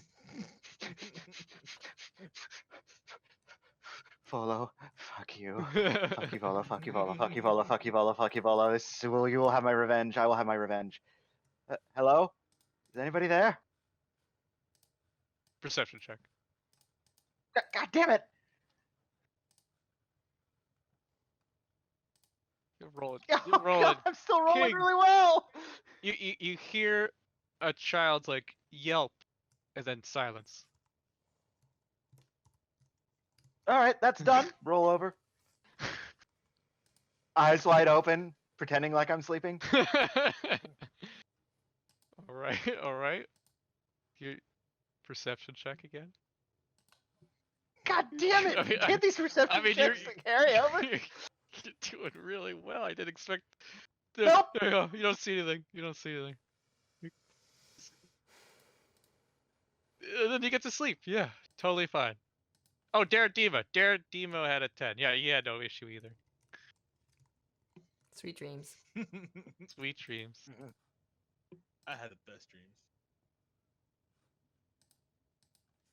Volo, fuck you. Fuck you, Volo, fuck you, Volo, fuck you, Volo, fuck you, Volo, fuck you, Volo. You will have my revenge. I will have my revenge. Hello? Is anybody there? Perception check. God damn it! You're rolling. Oh, You're rolling. God, I'm still rolling King. really well. You hear a child's like yelp, and then silence. All right, that's done. Roll over. Eyes wide open, pretending like I'm sleeping. All right, all right. Your perception check again. God damn it! I mean, Get these perception checks to carry over. You're doing really well. I didn't expect. Nope. There you go. You don't see anything. You don't see anything. And then you get to sleep. Yeah, totally fine. Oh, Dairadeama. Dairadeama had a 10. Yeah, he had no issue either. Sweet dreams. Sweet dreams. I had the best dreams.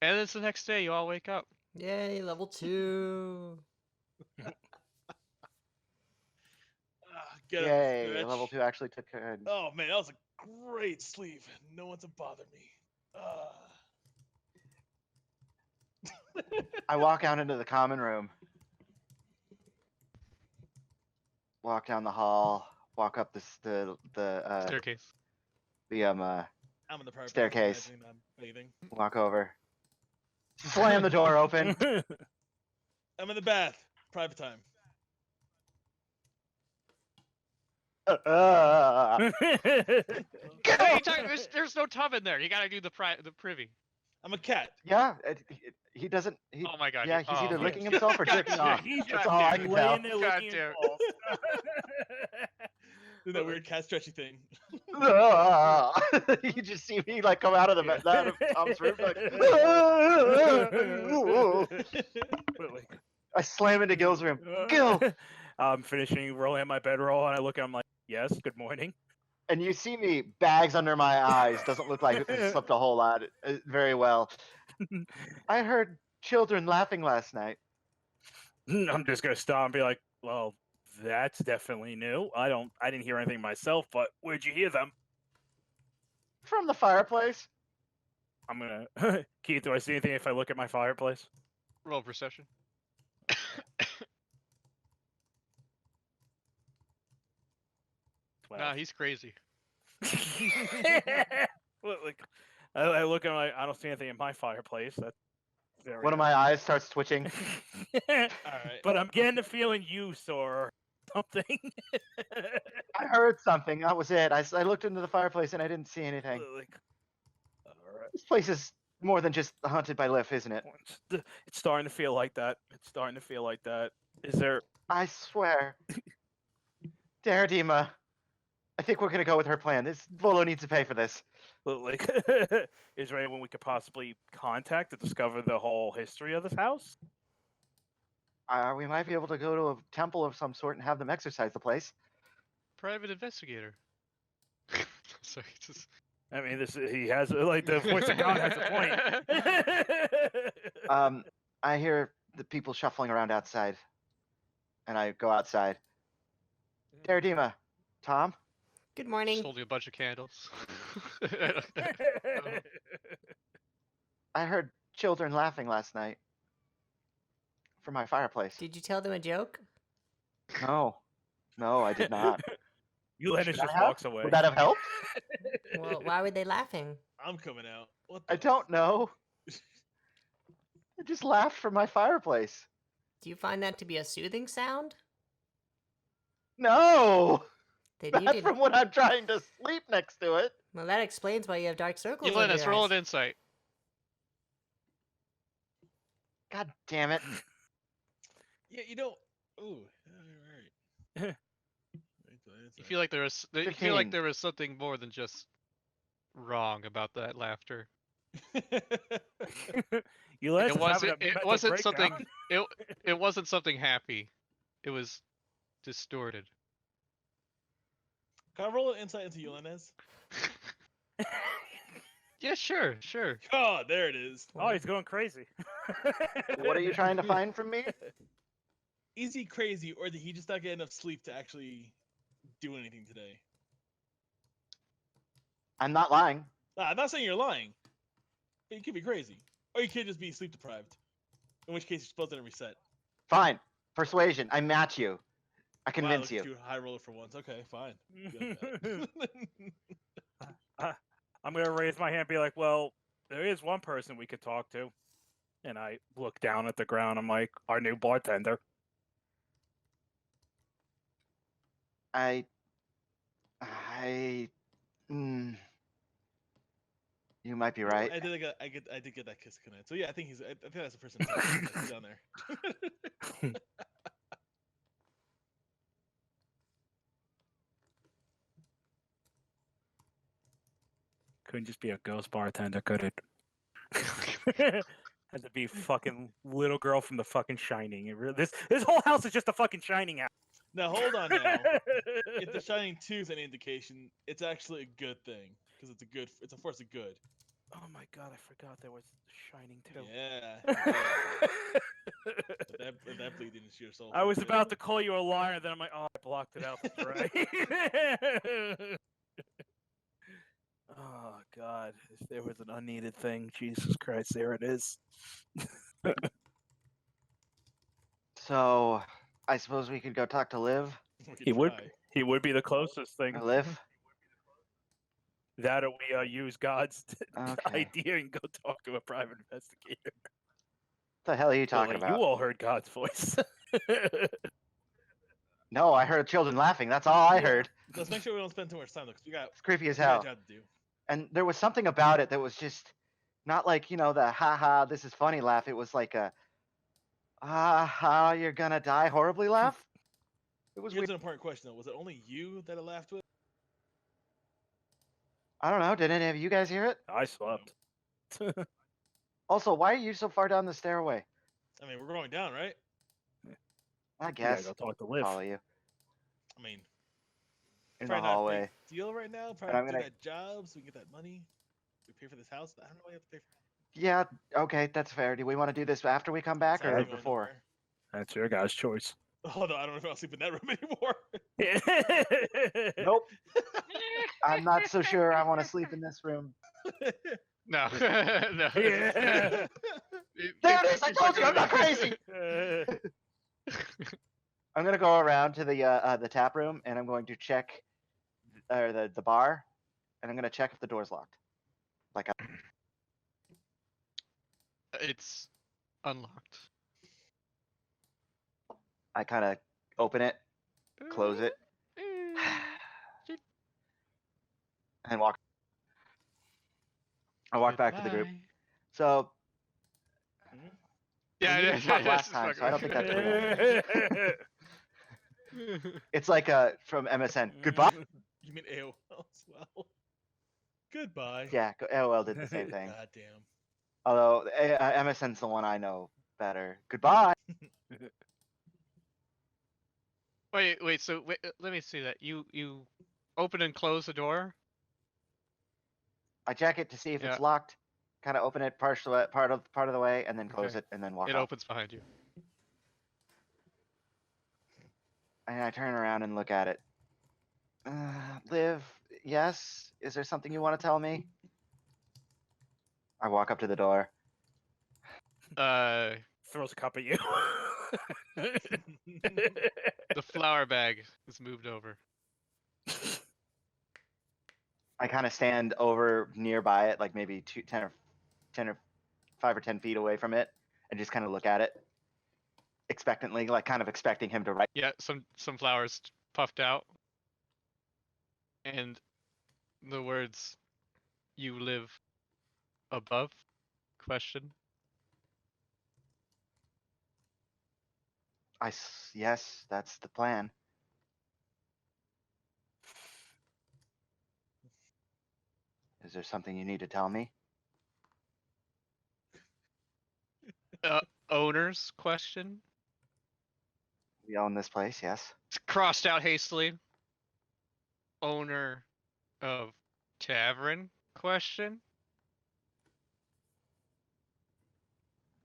And it's the next day. You all wake up. Yay, level 2. Get up, Yay! stretch. Level 2 actually took care. Oh man, that was a great sleep. No one to bother me. I walk out into the common room. Walk down the hall. Walk up the Staircase. I'm in the private Staircase. bathroom, I'm bathing. Walk over. Slam the door open. I'm in the bath. Private time. There's no tub in there. You gotta do the privy. I'm a cat. Yeah, he doesn't. Oh my god. Yeah, he's either oh. licking himself or jerking Gotcha. off. He's That's just all I can tell. laying there licking his Goddamn. balls. Do that weird cat stretchy thing. You just see me like come out of Tom's room like. I slam into Gil's room. Gil, I'm finishing rolling at my bedroll, and I look at him like, "Yes, good morning." and you see me bags under my eyes. Doesn't look like I slept a whole lot. Very well. I heard children laughing last night. I'm just gonna stop and be like, "Well, that's definitely new. I didn't hear anything myself, but where'd you hear them?" From the fireplace. I'm gonna Keith, do I see anything if I look at my fireplace? Roll perception. Nah, he's crazy. Like, I look at my, I don't see anything in my fireplace. That's very One of my eyes starts twitching. Alright. But I'm getting the feeling you saw something. I heard something. That was it. I looked into the fireplace and I didn't see anything. Like, alright. This place is more than just haunted by Liff, isn't it? It's starting to feel like that. It's starting to feel like that. Is there? I swear. Dairadeama, I think we're gonna go with her plan. This Volo needs to pay for this. But, like, is there anyone we could possibly contact to discover the whole history of this house? We might be able to go to a temple of some sort and have them exercise the place. Private investigator. Sorry, just. I mean, he has like the voice of God has a point. I hear the people shuffling around outside, and I go outside. Dairadeama, Tom, Good Just morning. holding a bunch of candles. I heard children laughing last night from my fireplace. Did you tell them a joke? No, I did not. Ulanus Should I just have? walks away. Would that have helped? Well, why were they laughing? I'm coming out. What I the- don't know. I just laughed from my fireplace. Do you find that to be a soothing sound? No, Then you not did. from when I'm trying to sleep next to it. Well, that explains why you have dark circles under Ulanus, your roll eyes. an insight. God damn it. Yeah, you don't. Ooh, alright. You feel like there was. You feel 15. like there was something more than just wrong about that laughter. Ulanus It is having wasn't. a It mental wasn't breakdown. something. It wasn't something happy. It was distorted. Can I roll an insight into Ulanez? Yeah, sure. Oh, there it is. Oh, he's going crazy. What are you trying to find from me? Is he crazy, or did he just not get enough sleep to actually do anything today? I'm not lying. I'm not saying you're lying, but you could be crazy, or you could just be sleep deprived. In which case, you're supposed to reset. Fine. Persuasion. I match you. I Wow, convince look at you. High roller for once. Okay, fine. You got that. I'm gonna raise my hand and be like, well, there is one person we could talk to. And I look down at the ground. I'm like, our new bartender. You might be right. I did get that kiss connect. So yeah, I think that's the person that's down there. Couldn't just be a ghost bartender, could it? Had to be fucking little girl from the fucking Shining. This whole house is just a fucking Shining house. Now hold on. Now, if the Shining 2 is any indication, it's actually a good thing because it's a force of good. Oh my god, I forgot there was Shining 2. Yeah. that bleeding into your soul. I was about to call you a liar, then I'm like, oh, I blocked it out. That's right. Oh god, if there was an unneeded thing, Jesus Christ, there it is. So, I suppose we could go talk to Liv. He would be the closest thing. Or Liv? That or we use God's Okay. idea and go talk to a private investigator. What the hell are you talking Like, about? you all heard God's voice. No, I heard children laughing. That's all I heard. Let's make sure we don't spend too much time though, because we got It's creepy as we got a hell. job to do. And there was something about it that was just not like, the haha, this is funny laugh. It was like a, ha, you're gonna die horribly laugh. It was Here's weird. an important question though: was it only you that it laughed with? I don't know. Did any of you guys hear it? I slept. Also, why are you so far down the stairway? I mean, we're going down, right? I Yeah, guess. go talk to Liv. Follow you I mean, in the probably not a hallway. big deal right now. I'm Probably do gonna- that job so we can get that money. We pay for this house. I don't know why you have to pay for. Yeah, okay, that's fair. Do we want to do this after we come back It's or not going before? nowhere. That's your guy's choice. Oh no, I don't know if I'll sleep in that room anymore. Nope. I'm not so sure I want to sleep in this room. No. No. Yeah. There it is! I told you I'm not crazy! I'm gonna go around to the tap room and I'm going to check the bar and I'm gonna check if the door's locked. It's unlocked. I kind of open it, close it, and walk. I walk back to the group. Goodbye. So Yeah, we yeah, didn't talk yeah, last this is time, so I don't think that's fucking- It's like from MSN. Goodbye. You mean AOL as well? Goodbye. Yeah, AOL did the same thing. Goddamn. Although MSN's the one I know better. Goodbye. Wait. So let me see that. You open and close the door. I check it to see if Yeah. it's locked. Kind of open it part of the way, and then close Okay. it, and then walk It off. opens behind you. And I turn around and look at it. Liv, yes? Is there something you want to tell me? I walk up to the door. Throws a cup at you. The flower bag is moved over. I kind of stand over nearby it, like maybe 10 or 5 or 10 feet away from it, and just kind of look at it expectantly, like kind of expecting him to write. Yeah, some flowers puffed out, and the words, "You live above?" Question. Yes, that's the plan. Is there something you need to tell me? Owners? Question. We own this place, yes. It's crossed out hastily. Owner of tavern? Question.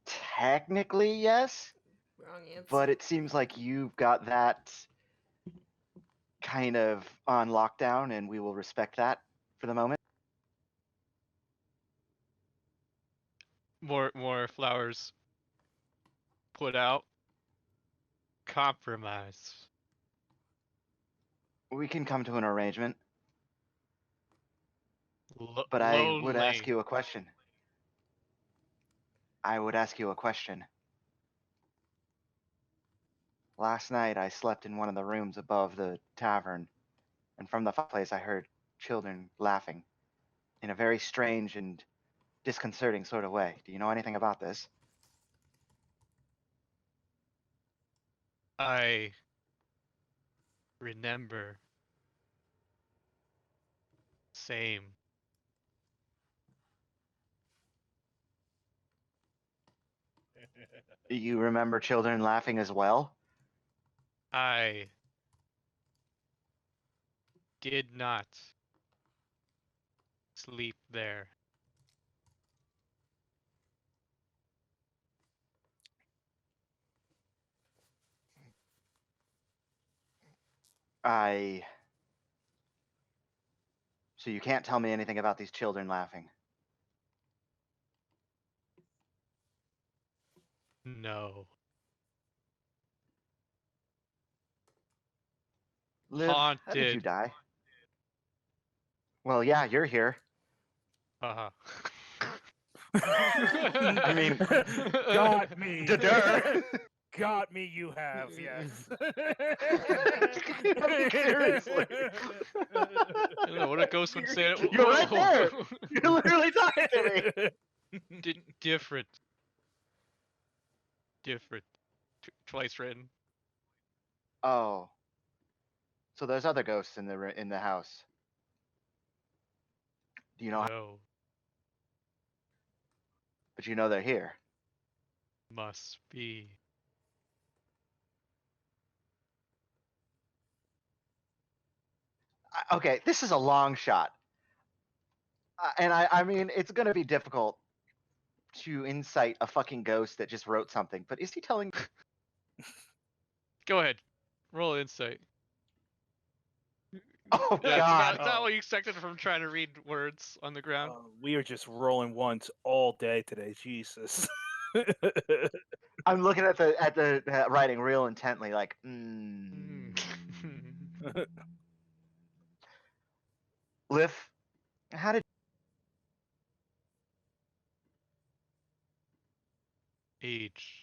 Technically, yes, Wrong answer. but it seems like you've got that kind of on lockdown, and we will respect that for the moment. More flowers put out. Compromise. We can come to an arrangement, but I would ask Lonely. you a question. Last night I slept in one of the rooms above the tavern, and from the fireplace I heard children laughing in a very strange and disconcerting sort of way. Do you know anything about this? I remember. Same. Do you remember children laughing as well? I did not sleep there. So you can't tell me anything about these children laughing? No. Liv, how did you Haunted. die? Well, yeah, you're here. Uh-huh. I mean, got me. Da-dur. Got me, you have, yes. I mean, seriously. I don't know what a ghost would say. You're right there. You're literally talking to me. Different. Twice written. Oh. So there's other ghosts in the house. Do you know? No. But you know they're here. Must be. Okay, this is a long shot. And I mean, it's going to be difficult to incite a fucking ghost that just wrote something. But is he telling? Go ahead. Roll insight. Oh That's God! not what you expected from trying to read words on the ground. We are just rolling ones all day today. Jesus. I'm looking at the writing real intently, like. Liv, how did? Age.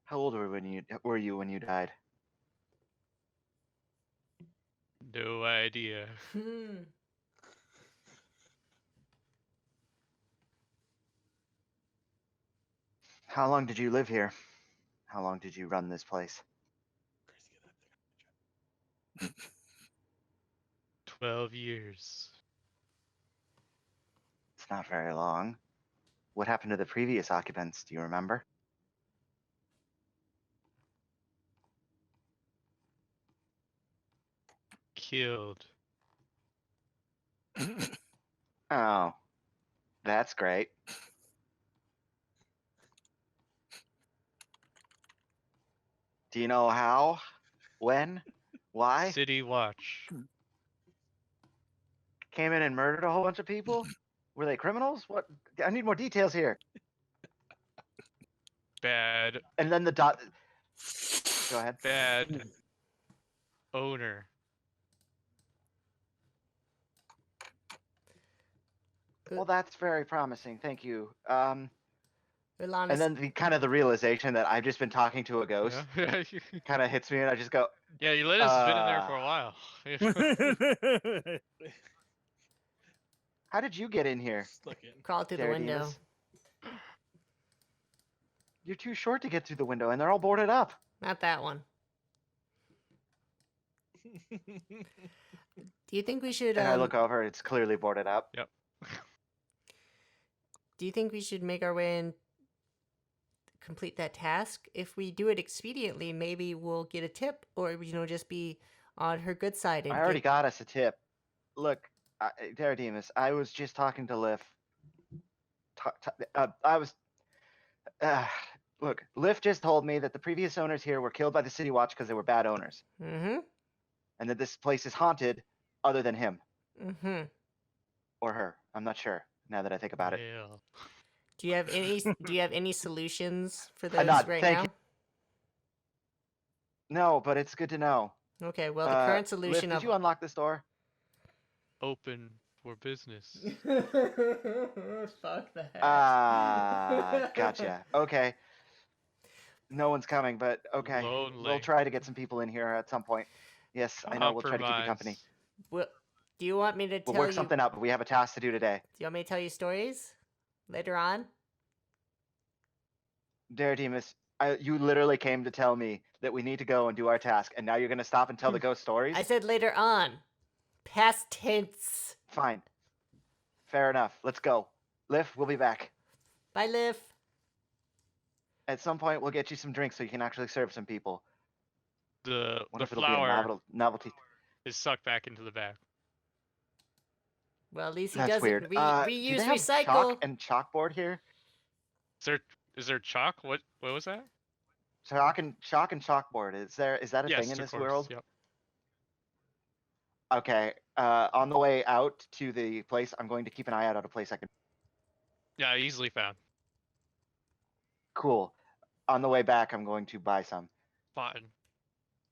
How old were you when you died? No idea. How long did you live here? How long did you run this place? 12 years. It's not very long. What happened to the previous occupants? Do you remember? Killed. Oh, that's great. Do you know how? When? Why? City Watch. Came in and murdered a whole bunch of people? Were they criminals? What? I need more details here. Bad. And then the dot. Go ahead. Bad owner. Well, that's very promising. Thank you. Ulanus, And then the realization that I've just been talking to a ghost Yeah, kind of hits me, and I just go, yeah, Ulysses has been in there for a while. "How did you get in here, Stuck in. crawl through the window. Dairadeama? You're too short to get through the window, and they're all boarded up." Not that one. Do you think we should? And I look over; it's clearly boarded up. Do you think we should make our way and complete that task? If we do it expediently, maybe we'll get a tip, or just be on her good side. And I already got us a tip. Look, Dairadeama, I was just talking to Liv. Look, Liv just told me that the previous owners here were killed by the City Watch because they were bad owners, Mm-hmm. and that this place is haunted, other than him Mm-hmm. or her. I'm not sure now that I think about it. Yeah. Do you have any solutions for I those nod, right thank now? you. No, but it's good to know. Okay. Well, the current Liv, solution did you unlock this door? Open for business. Fuck that. Gotcha. Okay. No one's coming, but okay. Lonely. We'll try to get some people in here at some point. Yes, I know. We'll try to keep you company. Well, do you want me to We'll tell work you? something out, but we have a task to do today. Do you want me to tell you stories later on? Dairadeama, you literally came to tell me that we need to go and do our task, and now you're going to stop and tell the ghost stories? I said later on. Past tense. Fine. Fair enough. Let's go. Liv, we'll be back. Bye, Liv. At some point, we'll get you some drinks so you can actually serve some people. The Wonder if it'll flower be a novelty. is sucked back into the bag. Well, at least he That's doesn't weird. Do reuse, they have recycle. chalk and chalkboard here? Is there chalk? What was that? Chalk and chalkboard. Is that a Yes, thing in of this course, world? Yep. Okay. On the way out to the place, I'm going to keep an eye out at a place I can. Yeah, easily found. Cool. On the way back, I'm going to buy some, Fine.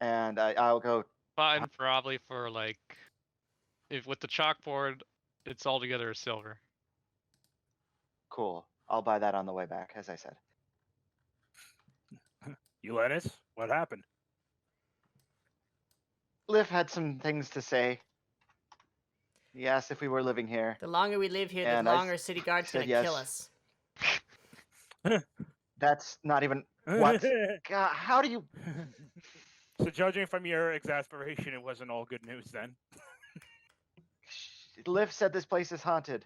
and I'll go. Fine, probably for like, if with the chalkboard, it's all together as silver. Cool. I'll buy that on the way back, as I said. Ulanus, what happened? Liv had some things to say. He asked if we were living here. The longer we live here, And the I longer city guard's said gonna kill yes. us. That's not even what. God, how do you? So judging from your exasperation, it wasn't all good news then. Liv said this place is haunted,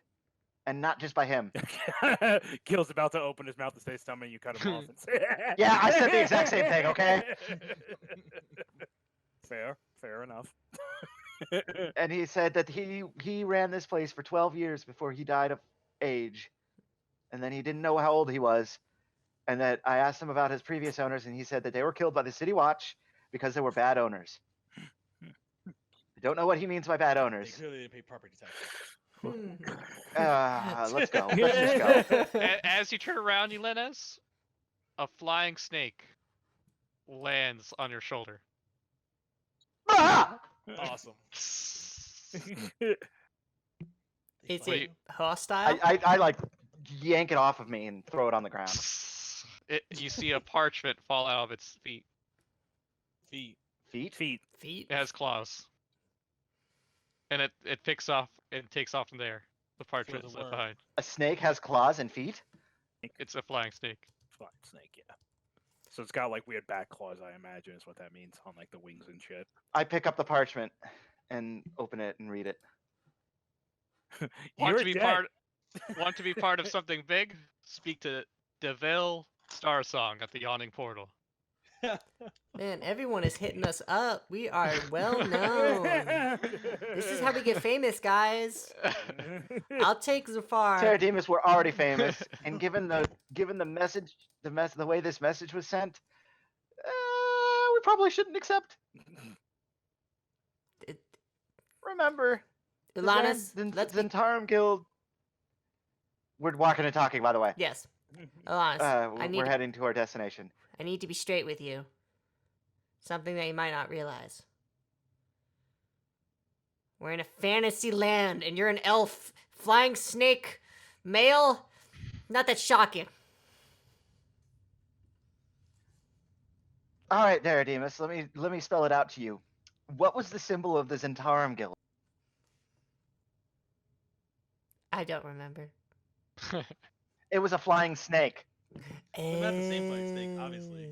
and not just by him. Gil's about to open his mouth to say something, you cut him off. And say, Yeah, I said the exact same thing, okay? Fair enough. And he said that he ran this place for 12 years before he died of age, and then he didn't know how old he was, and that I asked him about his previous owners, and he said that they were killed by the City Watch because they were bad owners. I don't know what he means by bad They owners. clearly didn't pay property taxes. Let's go. Let's just go. As you turn around, Ulanus, a flying snake lands on your shoulder. Ah! Awesome. Is Wait. it hostile? I like yank it off of me and throw it on the ground. You see a parchment fall out of its feet. Feet. Feet? Feet. Feet? It has claws. And it picks off and takes off from there. The parchment is left worm. behind. A snake has claws and feet? It's a flying snake. Flying snake, yeah. So it's got like weird back claws, I imagine, is what that means on like the wings and shit. I pick up the parchment and open it and read it. Want You're to be dead. want to be part of something big? Speak to Deville Star Song at the Yawning Portal. Man, everyone is hitting us up. We are well known. This is how we get famous, guys. I'll take Zafar. Dairadeama, we're already famous, and given the message, the way this message was sent, we probably shouldn't accept. It- Remember, Ilanis, the let's be... Zentarum Guild. We're walking and talking, by the way. Yes. Ilanis, We're heading to our destination. I need to be straight with you. Something that you might not realize. We're in a fantasy land, and you're an elf, flying snake, male. Not that shocking. All right, Dairadeama, let me spell it out to you. What was the symbol of the Zentarum Guild? I don't remember. It was a flying snake. We're not the same flying snake, obviously.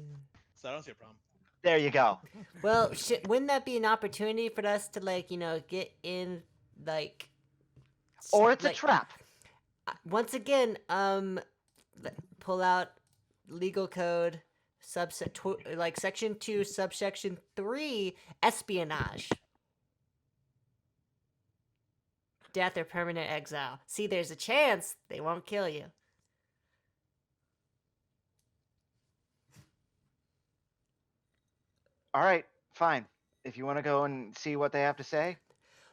So I don't see a problem. There you go. Well, wouldn't that be an opportunity for us to, like, you know, get in, like... Or it's like, a trap. Once again, pull out legal code, section 2, subsection 3, espionage. Death or permanent exile. See, there's a chance they won't kill you. All right, fine. If you want to go and see what they have to say,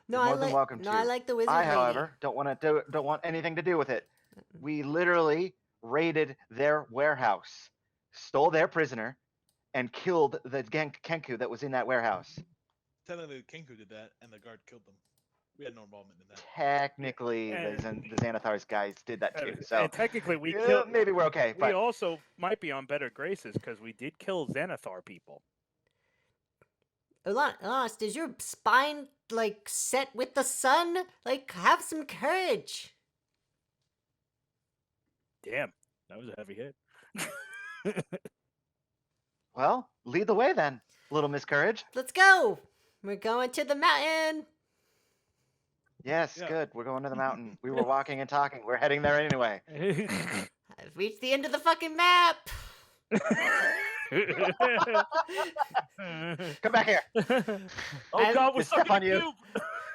No, you're more than welcome no, to. I like the wizard I, lady. however, don't want anything to do with it. We literally raided their warehouse, stole their prisoner, and killed the Kenku that was in that warehouse. Technically, Kenku did that, and the guard killed them. We had no involvement in that. Technically, And- the Xanathar's guys did that too. So and technically, we yeah, killed. maybe we're okay. We But also might be on better graces because we did kill Xanathar people. Ilanis, does your spine, like, set with the sun? Like, have some courage. Damn, that was a heavy hit. well, lead the way then, little Miss Courage. Let's go. We're going to the mountain. Yes, Yeah. good. We're going to the mountain. We were walking and talking. We're heading there anyway. I've reached the end of the fucking map. Come back here. Oh God, we're Just step stuck on in you.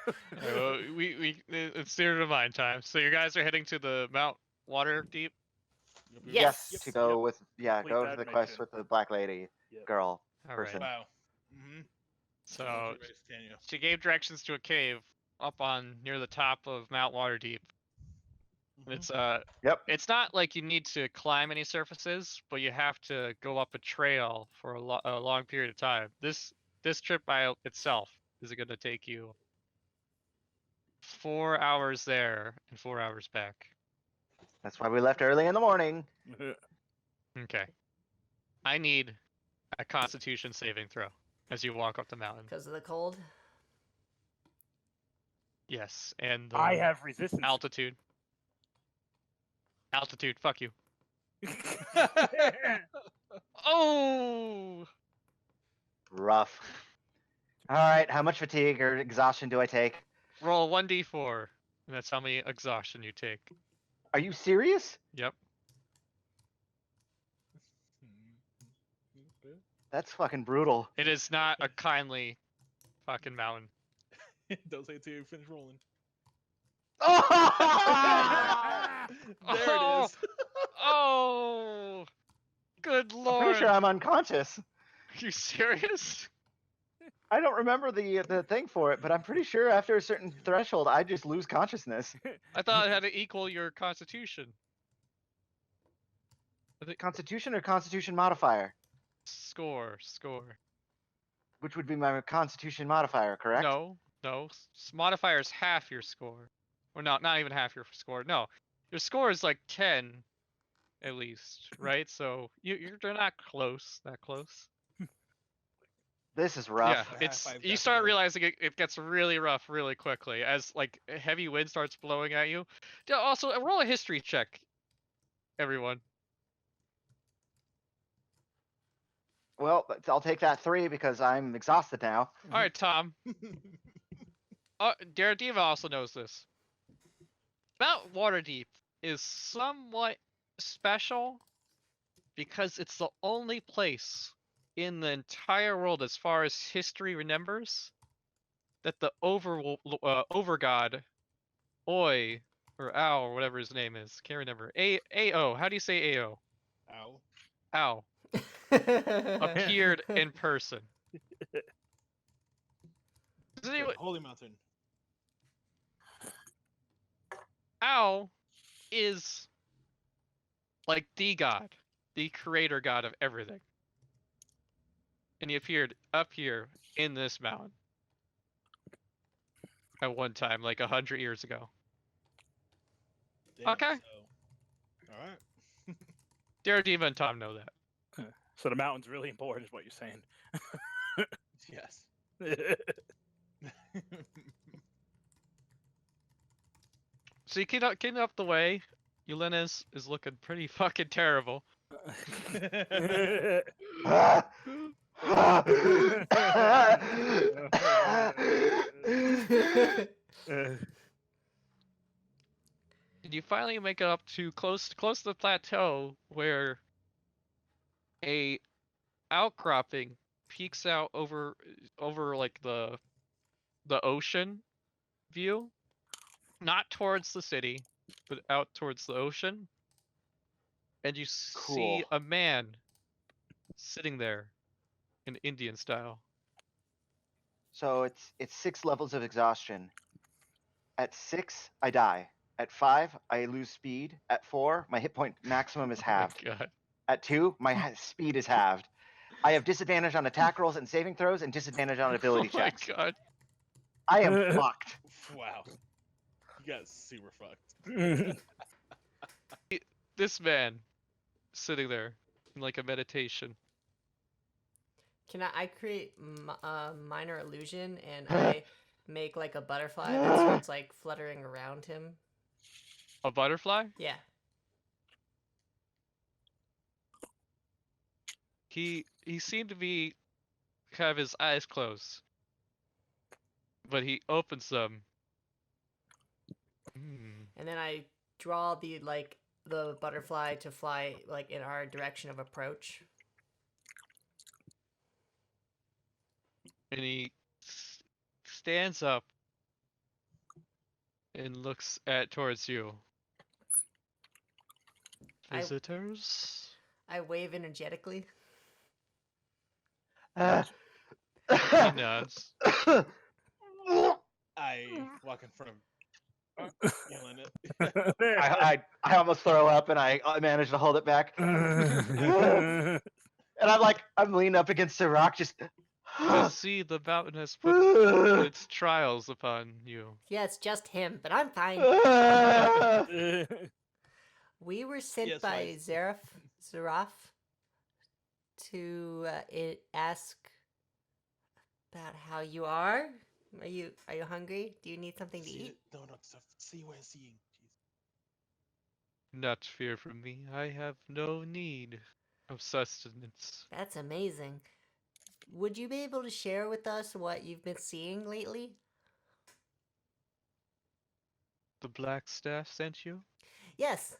a cube. It's theater of mind time. So you guys are heading to the Mount Waterdeep. Yes. To go Yep. with Complete go to that the quest mission. with the black lady Yep. girl All person. right. Wow. Mm-hmm. So she gave directions to a cave up on near the top of Mount Waterdeep. It's Yep. It's not like you need to climb any surfaces, but you have to go up a trail for a long period of time. This trip by itself is going to take you 4 hours there and 4 hours back. That's why we left early in the morning. Okay. I need a Constitution saving throw as you walk up the mountain. Because of the cold. Yes, and I have resistance. altitude. Altitude, fuck you. Oh! Rough. All right. How much fatigue or exhaustion do I take? Roll 1d4, and that's how many exhaustion you take. Are you serious? Yep. That's fucking brutal. It is not a kindly fucking mountain. Don't say it till you finish rolling. Oh! There it is. Oh! Good I'm lord. pretty sure I'm unconscious. Are you serious? I don't remember the thing for it, but I'm pretty sure after a certain threshold, I just lose consciousness. I thought it had to equal your constitution. Constitution or Constitution modifier, Score. which would be my Constitution modifier, correct? No. Modifier is half your score. Or no, not even half your score. No. Your score is like 10 at least, right? So you're not that close. This is rough. Yeah, it's Five you start Daffodils. realizing it gets really rough really quickly as like heavy wind starts blowing at you. Yeah, also roll a history check, everyone. Well, I'll take that 3 because I'm exhausted now. All right, Tom. Dairadeama also knows this. Mount Waterdeep is somewhat special because it's the only place in the entire world, as far as history remembers, that the overgod Oi or Ow or whatever his name is, can't remember. Ao. How do you say Ao? Ow. Ow appeared in person. Does anyone? Holy Mountain. Ow is like the god, the creator god of everything. And he appeared up here in this mountain at one time, like 100 years ago. Damn, Okay. So, all right. Dairadeama and Tom know that. So the mountain's really important, is what you're saying. Yes. So you getting up the way. Yelena is looking pretty fucking terrible. And you finally make it up to close to the plateau where a outcropping peeks out over like the ocean view, not towards the city, but out towards the ocean. And you see Cool. a man sitting there in Indian style. So it's 6 levels of exhaustion. At 6, I die. At 5, I lose speed. At 4, my hit point maximum is halved. Oh my god. At 2, my speed is halved. I have disadvantage on attack rolls and saving throws, and disadvantage on ability Oh my checks. god. I am fucked. Wow. You got super fucked. This man sitting there in like a meditation. Can I create minor illusion and I make like a butterfly that starts like fluttering around him? A butterfly? Yeah. He seemed to be have his eyes closed, but he opens them. And then I draw the butterfly to fly like in our direction of approach. And he stands up and looks towards you. Visitors? I wave energetically. He nods. I walk in front of Yelena. I almost throw up, and I manage to hold it back. And I'm leaning up against the rock, just. I see the mountain has put its trials upon you. Yeah, it's just him, but I'm fine. We were sent Yes, by right. Zaraf to ask about how you are. Are you hungry? Do you need something to eat? No, stuff. See what I'm seeing. Jeez. Not fear from me. I have no need of sustenance. That's amazing. Would you be able to share with us what you've been seeing lately? The black staff sent you? Yes.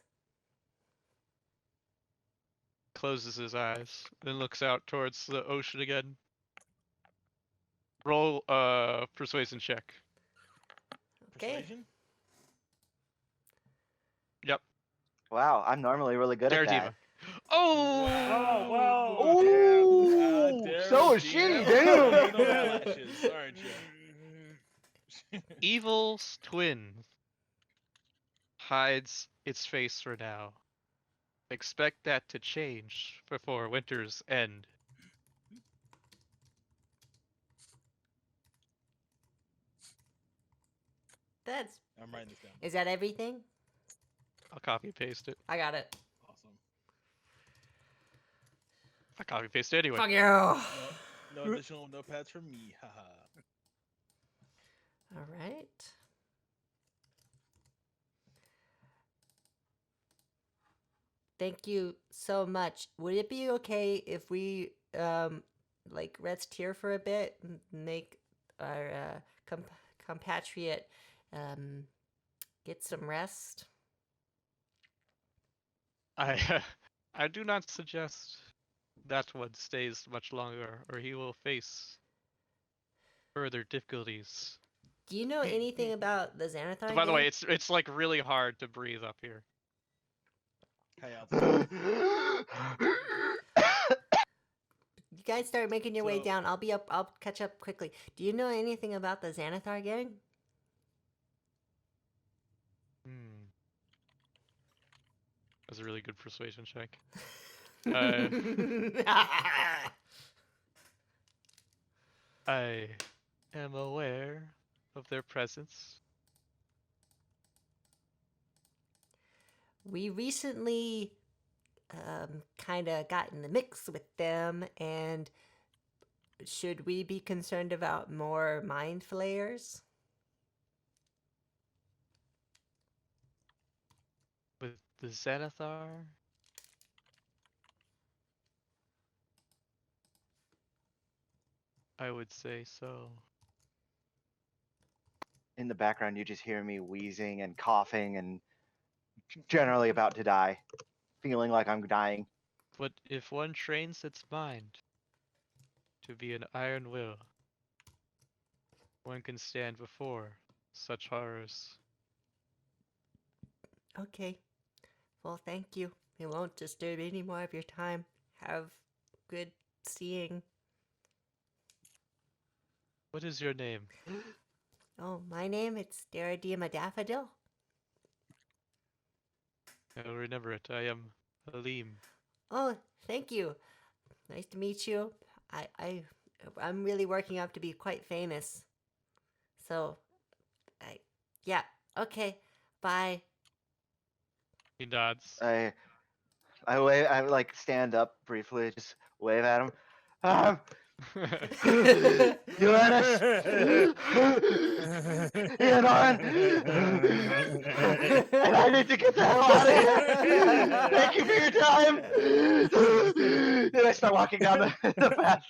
Closes his eyes, then looks out towards the ocean again. Roll persuasion check. Okay. Persuasion? Yep. Wow, I'm normally really good at Dairadeama. that. Oh! Wow. Whoa. Damn. Ooh, so is she, Dairadeama. damn. You know eyelashes, aren't you? Evil's twin hides its face for now. Expect that to change before winter's end. That's. I'm writing this down. Is that everything? I'll copy and paste it. I got it. Awesome. I copy and paste it anyway. Fuck you! No additional notepads from me. Haha. All right. Thank you so much. Would it be okay if we like rest here for a bit, and make our compatriot get some rest? I I do not suggest that one stays much longer, or he will face further difficulties. Do you know anything about the Xanathar By the way, gang? it's like really hard to breathe up here. Hey, Alpha. You guys start making your way So- down. I'll be up. I'll catch up quickly. Do you know anything about the Xanathar gang? Hmm. That's a really good persuasion check. Uh, I am aware of their presence. We recently kind of got in the mix with them, and should we be concerned about more mind flayers? With the Xanathar? I would say so. In the background, you just hear me wheezing and coughing and generally about to die, feeling like I'm dying. But if one trains its mind to be an iron will, one can stand before such horrors. Okay. Well, thank you. It won't disturb any more of your time. Have good seeing. What is your name? Oh, my name, it's Dairadeama Daffodil. I will remember it. I am Halim. Oh, thank you. Nice to meet you. I'm really working up to be quite famous. So, yeah. Okay. Bye. He nods. I wave. I like stand up briefly, just wave at him. Uranus, Leonard, and I need to get the hell out of here. Thank you for your time. Then I start walking down the path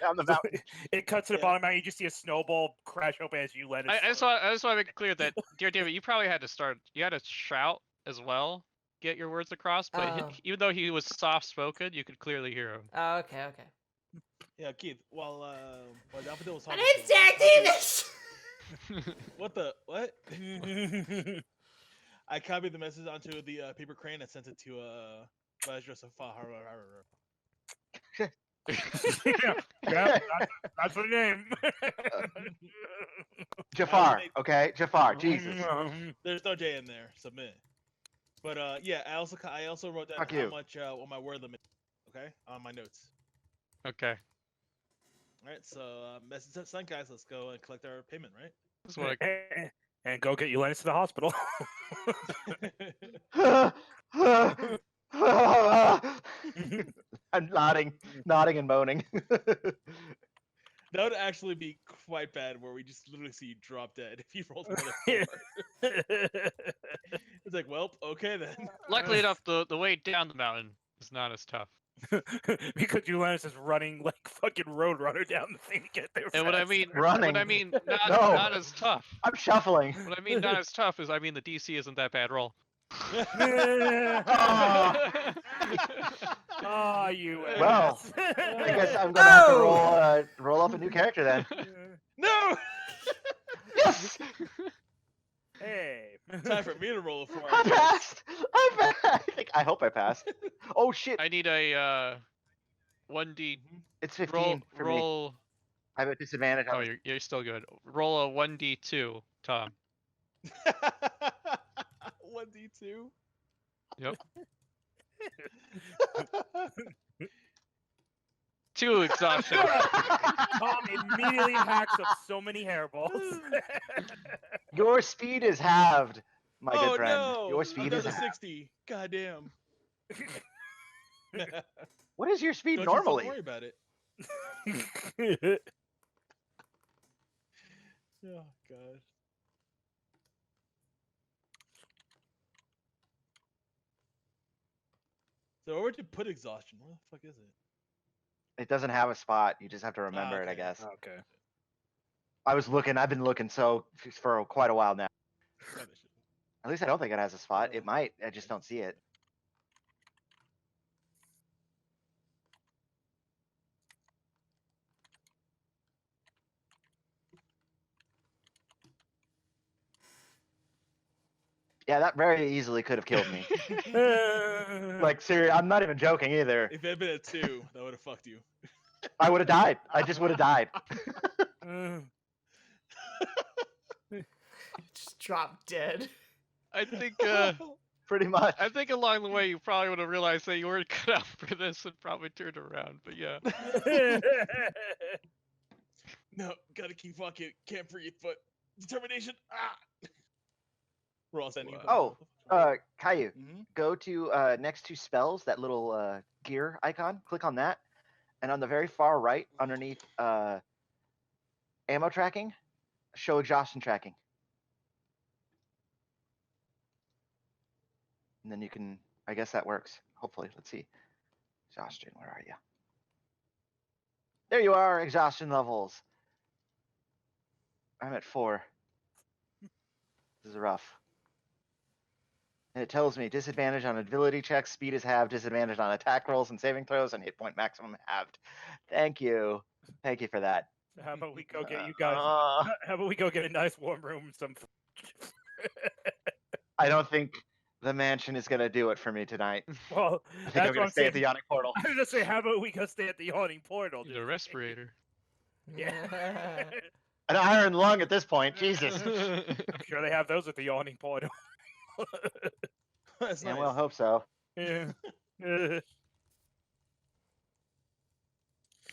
down the mountain. It cuts to the Yeah. bottom out. You just see a snowball crash open as you let it. I just want to make it clear that, dear David, you probably had to start. You had to shout as well, get your words across. But Oh. even though he was soft spoken, you could clearly hear him. Oh, okay, okay. Yeah, Keith. While Daffodil was My talking, name's to him, Jack Davis! What the what? I copied the message onto the paper crane and sent it to Joseph. yeah, that's the name. Jafar, okay, Jafar. Jesus. There's no J in there. Submit. But yeah, I also wrote down Fuck how you. much what my word limit. Okay, on my notes. Okay. All right, so message sent, guys. Let's go and collect our payment, right? That's what And go get Uranus to the hospital. I'm nodding and moaning. That would actually be quite bad, where we just literally see you drop dead if you rolled more than 4. It's like, well, okay then. Luckily enough, the way down the mountain is not as tough. Because Uranus is running like fucking Roadrunner down the thing to get there. And what I fast. mean, Running. what I mean, not No. not as tough. I'm shuffling. What I mean, not as tough is I mean the DC isn't that bad roll. Oh, you. Well, ass. I guess I'm gonna have to Oh! roll up a new character then. No. Yes, Hey. Time for me to roll a 4. I passed. I hope I passed. Oh shit! I need a 1d It's 15 roll. for me. Roll. I have a disadvantage. Oh, On you're still good. Roll a 1d2, Tom. 1d2. Yep. 2 exhaustion. Tom immediately hacks up so many hairballs. Your speed is halved, my Oh good friend. no! Your I'm speed down is to halved. 60. God damn. What is your speed Don't normally? You worry about it. Oh god. So where would you put exhaustion? Where the fuck is it? It doesn't have a spot. You just have to remember it, I okay. guess. Okay. I've been looking for quite a while now. Probably should. At least I don't think it has a spot. It might. I just don't see it. Yeah, that very easily could have killed me. Like, seriously, I'm not even joking either. If it had been a 2, that would have fucked you. I would have died. I just would have died. Just drop dead. I think Pretty much. I think along the way you probably would have realized that you weren't cut out for this and probably turned around. But yeah. No, gotta keep walking. Can't breathe, but determination. Ah. We're all sending you. Oh, Caillou, Mhm. go to next to spells, that little gear icon. Click on that, and on the very far right, underneath ammo tracking, show exhaustion tracking. And then you can, I guess that works. Hopefully, let's see. Exhaustion, where are you? There you are, exhaustion levels. I'm at 4. This is rough. And it tells me disadvantage on ability checks, speed is halved, disadvantage on attack rolls and saving throws, and hit point maximum halved. Thank you. Thank you for that. How about we go get you guys? How about we go get a nice warm room and some? I don't think the mansion is gonna do it for me tonight. Well, I think that's I'm what gonna I'm stay at saying. the yawning portal. I was gonna say, how about we go stay at the yawning portal? Need a respirator. Yeah. An iron lung at this point. Jesus. I'm sure they have those at the yawning portal. That's Yeah, nice. well, hope so. Yeah.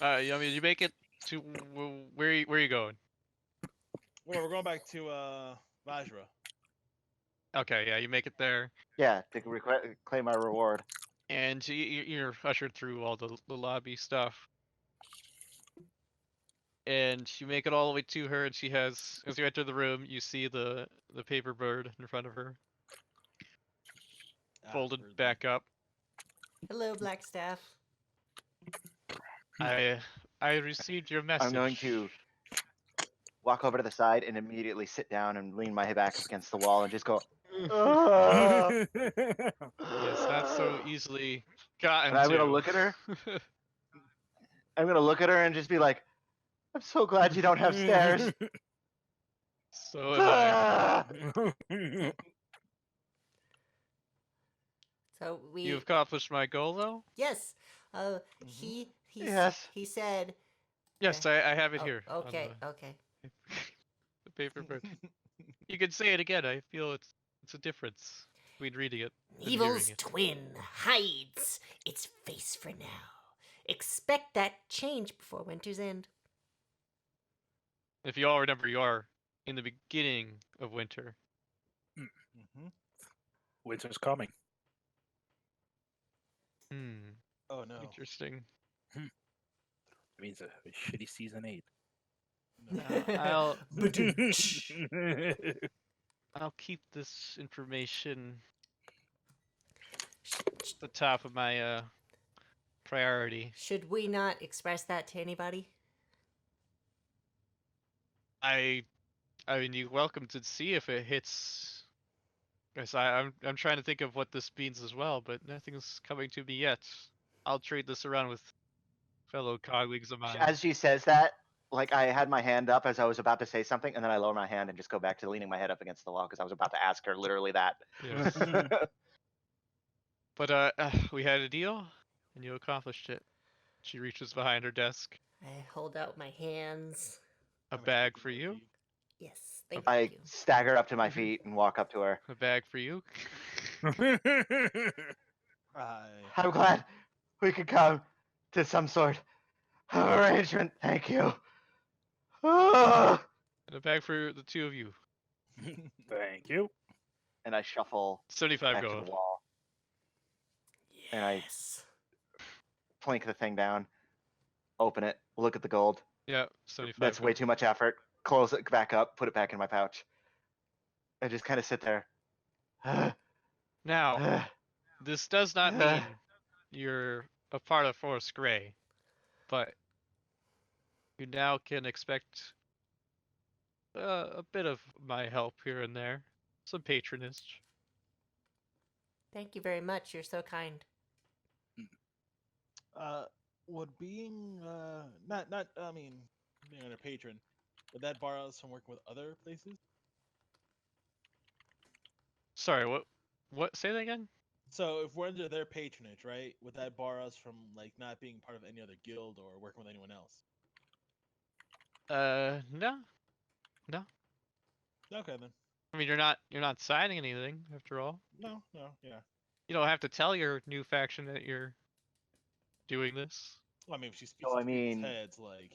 I mean, you make it to where are you going? Well, we're going back to Vajra. Okay, yeah, you make it there, Yeah, to claim my reward. and you're ushered through all the lobby stuff, and you make it all the way to her, and she has, as you enter the room, you see the paper bird in front of her, folded Bird. back up. Hello, Blackstaff. I received your message. I'm going to walk over to the side and immediately sit down and lean my head back up against the wall and just go, "Ah." Yes, not so easily gotten And I'm gonna to. look at her. I'm gonna look at her and just be like, I'm so glad you don't have stairs. So am I. Ah. So we You accomplished my goal, though. yes. Yes. He said. Yes, I have it Oh, here. on okay. Okay. the paper bird. You can say it again. I feel it's a difference between reading it and Evil's hearing it. twin hides its face for now. Expect that change before winter's end. If you all remember, you are in the beginning of winter. Mhm. Winter's coming. Hmm. Oh no. Interesting. It means a shitty season 8. I'll Ba-dum-tsh. I'll keep this information at the top of my priority. Should we not express that to anybody? I mean, you're welcome to see if it hits. Guess I'm trying to think of what this means as well, but nothing's coming to me yet. I'll trade this around with fellow colleagues of mine. As she says that, like I had my hand up as I was about to say something, and then I lower my hand and just go back to leaning my head up against the wall because I was about to ask her literally that. Yes. But we had a deal, and you accomplished it. She reaches behind her desk. I hold out my hands. A bag for you. Yes, thank I you. stagger up to my feet and walk up to her. A bag for you. I'm glad we could come to some sort of arrangement. Thank you. Ah. And a bag for the two of you. Thank you. And I shuffle 75 back to gold. the wall, And I- Yes. plink the thing down, open it, look at the gold. Yeah, 75 That's way gold. too much effort. Close it back up, put it back in my pouch. I just kind of sit there. Now, this does not mean you're a part of Forest Grey. but you now can expect a bit of my help here and there, some patronage. Thank you very much. You're so kind. Would being being under patron, would that bar us from working with other places? Sorry, what? Say that again. So if we're under their patronage, right, would that bar us from like not being part of any other guild or working with anyone else? No. Okay then. I mean, you're not signing anything after all. No, yeah. You don't have to tell your new faction that you're doing this. Well, I mean, if she speaks So, I to people's mean- heads, like,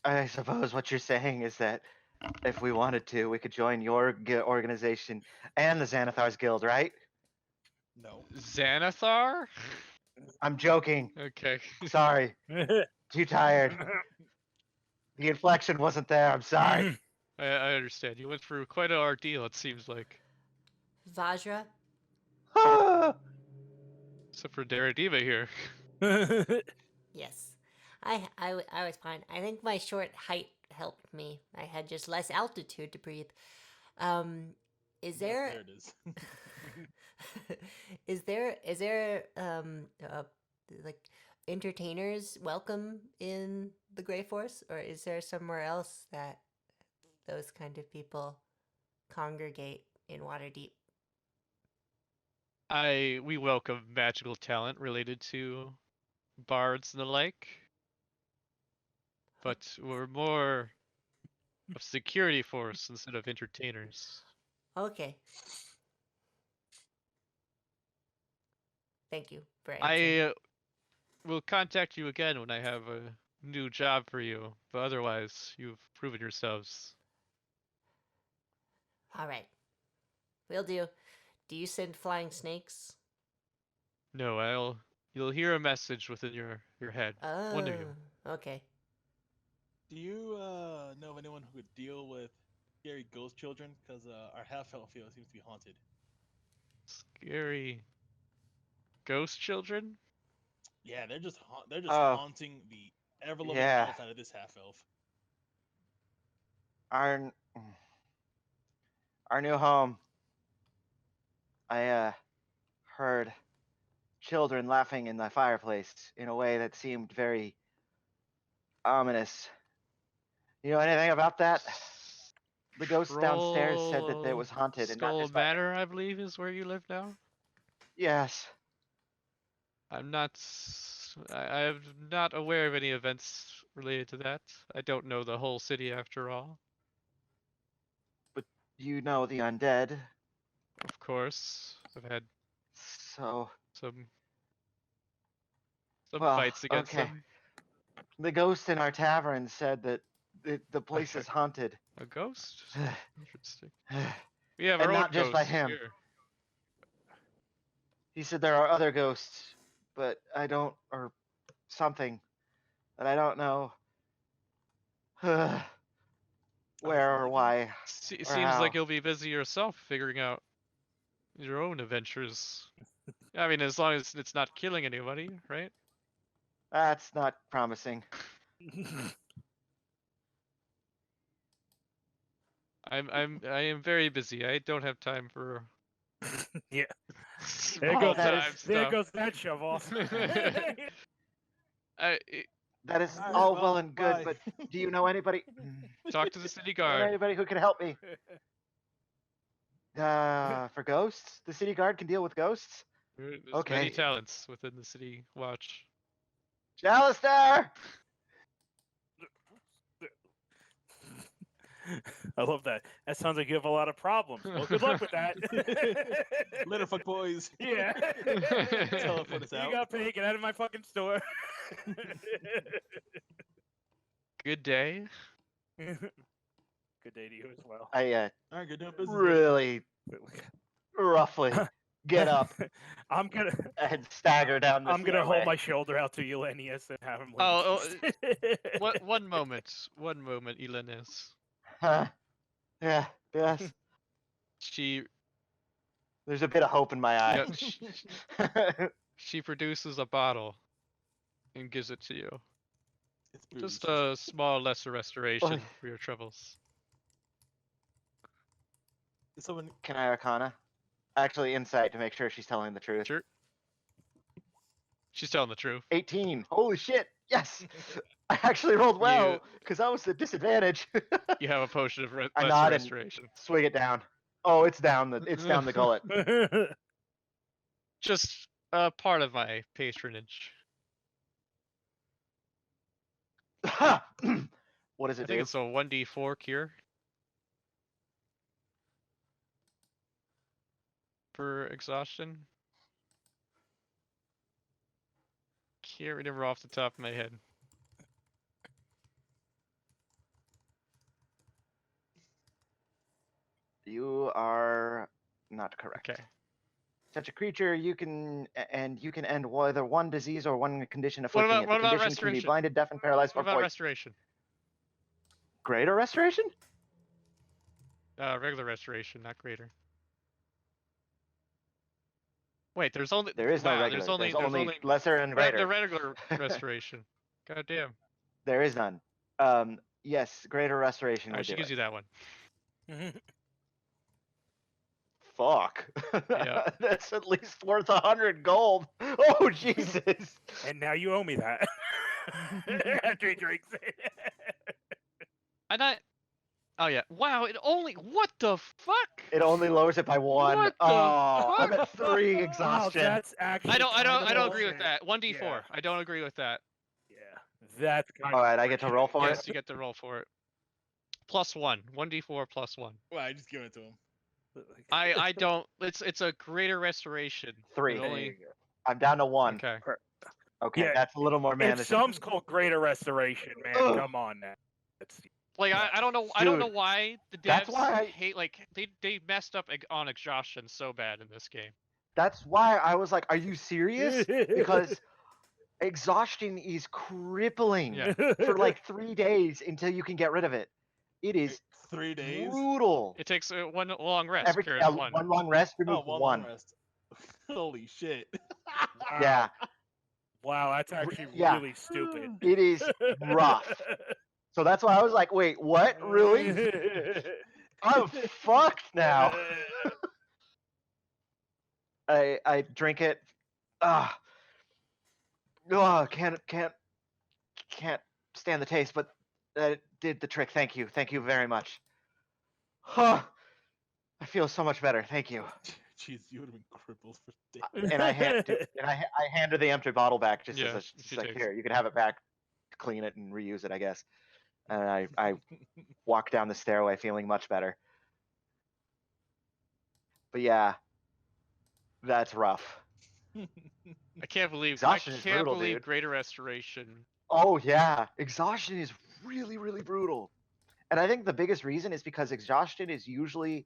I suppose what you're saying is that if we wanted to, we could join your organization and the Xanathar's Guild, right? no. Xanathar? I'm joking. Okay. Sorry. Too tired. The inflection wasn't there. I'm sorry. I understand. You went through quite an ordeal, it seems like. Vajra? Except for Dairadeama here. Yes. I was fine. I think my short height helped me. I had just less altitude to breathe. Is there There it is. is there like entertainers welcome in the Grey Force, or is there somewhere else that those kind of people congregate in Waterdeep? We welcome magical talent related to bards and the like. But we're more of security force instead of entertainers. Okay. Thank you for answering. I will contact you again when I have a new job for you, but otherwise, you've proven yourselves. All right. Will do. Do you send flying snakes? No, you'll hear a message within your head. One of you. Oh, okay. Do you know of anyone who could deal with scary ghost children? Because our half-elf field seems to be haunted. Scary ghost children? Yeah, they're just Oh. haunting the ever-loving Yeah. health out of this half-elf. Our new home. I heard children laughing in the fireplace in a way that seemed very ominous. You know anything about that? The ghost downstairs said that it was haunted and not Skull just by him. Manor, I believe, is where you live now. Yes. I'm not. I'm not aware of any events related to that. I don't know the whole city after all. You know the undead. Of course, I've had So, some Well, fights against okay. them. the ghost in our tavern said that the place Okay. is haunted. A ghost? Interesting. We have And our own not just by ghosts him. here. He said there are other ghosts, but I don't, or something that I don't know where or why. Seems how. like you'll be busy yourself figuring out your own adventures. I mean, as long as it's not killing anybody, right? That's not promising. I am very busy. I don't have time for Yeah. small There goes that time is- There stuff. goes that shove off. That is Alright, all well, well and good, bye. but do you know anybody? Talk to the city know guard. anybody who can help me? For ghosts? The city guard can deal with ghosts? There's Okay. many talents within the city watch. Alistair! I love that. That sounds like you have a lot of problems. Well, good luck with that. Later, fuck boys. Yeah. Teleport us You out. got paid. Get out of my fucking store. Good day. Good day to you as well. I Alright, good doing business. really roughly get up I'm gonna and stagger down the I'm gonna hold stairway. my shoulder out to Eulenius and have him leave. Oh, One moment, Elenis. Huh? Yeah, yes. She There's a bit of hope in my yeah, eyes. she produces a bottle. and gives it to you. It's booze. Just a small, lesser restoration Oy. for your troubles. Is someone Can I Arcana? Actually, insight to make sure she's telling the truth. Sure. She's telling the truth. 18. Holy shit! Yes. I actually rolled well because I was at disadvantage. You have a potion of I lesser nod and restoration. swig it down. Oh, it's down the gullet. Just a part of my patronage. What does I it think do? it's a 1d4 cure. For exhaustion. Can't remember off the top of my head. You are not correct. Okay. Such a creature, you can end either one disease or one condition afflicting about- it. what The about condition can be restoration? blinded, deaf, and paralyzed What from about poison. restoration? Greater restoration? Regular restoration, not greater. Wait, there's only There is no wow, regular. There's only lesser and greater. the regular restoration. God damn. There is none. Yes, greater restoration. Alright, she gives you that one. Fuck. Yeah. That's at least worth 100 gold. Oh Jesus. And now you owe me that. After he drinks it. I not. Oh yeah. Wow. It only. What the fuck? It only lowers it by one. What the Oh, I'm at fuck? 3 Wow, exhaustion. that's actually I don't kinda agree with bullshit. that. 1d4. Yeah. I don't agree with that. Yeah, that's kind All right, I get to roll for Yes, it. you get to roll for it. +1. 1d4 +1. Well, I just give it to him. I don't. It's a greater restoration. 3. It only- I'm down to 1. Okay. Okay, Yeah, that's a little more If manageable. some's called greater restoration, man, Ugh. come on now. That's Like I don't know. I don't know Dude, why the devs that's why I- hate. Like they messed up on exhaustion so bad in this game. That's why I was like, are you serious? Because exhaustion is crippling Yeah. for like 3 days until you can get rid of it. It is 3 days. brutal. It takes one long rest. Every Kieran, one long rest Oh, removes one one. long rest. Holy shit. Yeah, Wow, that's actually yeah. really stupid. it is rough. So that's why I was like, wait, what? Really? I'm fucked now. I drink it. Ah. Oh, can't stand the taste, but that did the trick. Thank you very much. Huh. I feel so much better. Thank you. Jeez, you would have been crippled for days. And I hand her the empty bottle back just Yeah, as she just like takes here, you can have it back, clean it and reuse it, I guess. And I walk down the stairway feeling much better. But yeah, that's rough. I can't believe. Exhaustion I is can't brutal, believe dude. greater restoration. Oh yeah, exhaustion is really brutal, and I think the biggest reason is because exhaustion is usually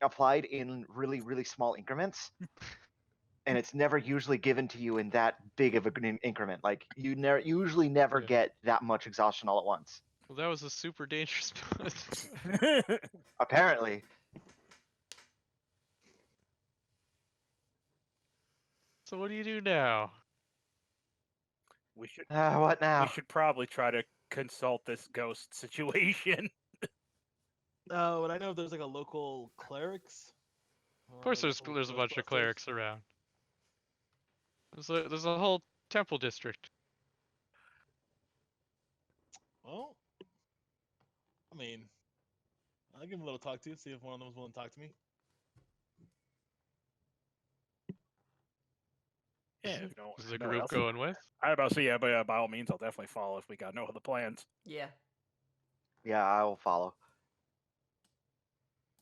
applied in really small increments, and it's never usually given to you in that big of an increment. Like you usually never Yeah. get that much exhaustion all at once. Well, that was a super dangerous. Apparently, So what do you do now? we should what now? we should probably try to consult this ghost situation. Oh, and I know if there's like a local clerics. Of course, there's a bunch of clerics around. There's a whole temple district. Well, I mean, I'll give him a little talk to, see if one of them is willing to talk to me. Yeah, if no, Is the no one group else- going with? I about to say yeah, but by all means, I'll definitely follow if we got no other plans. Yeah. Yeah, I will follow.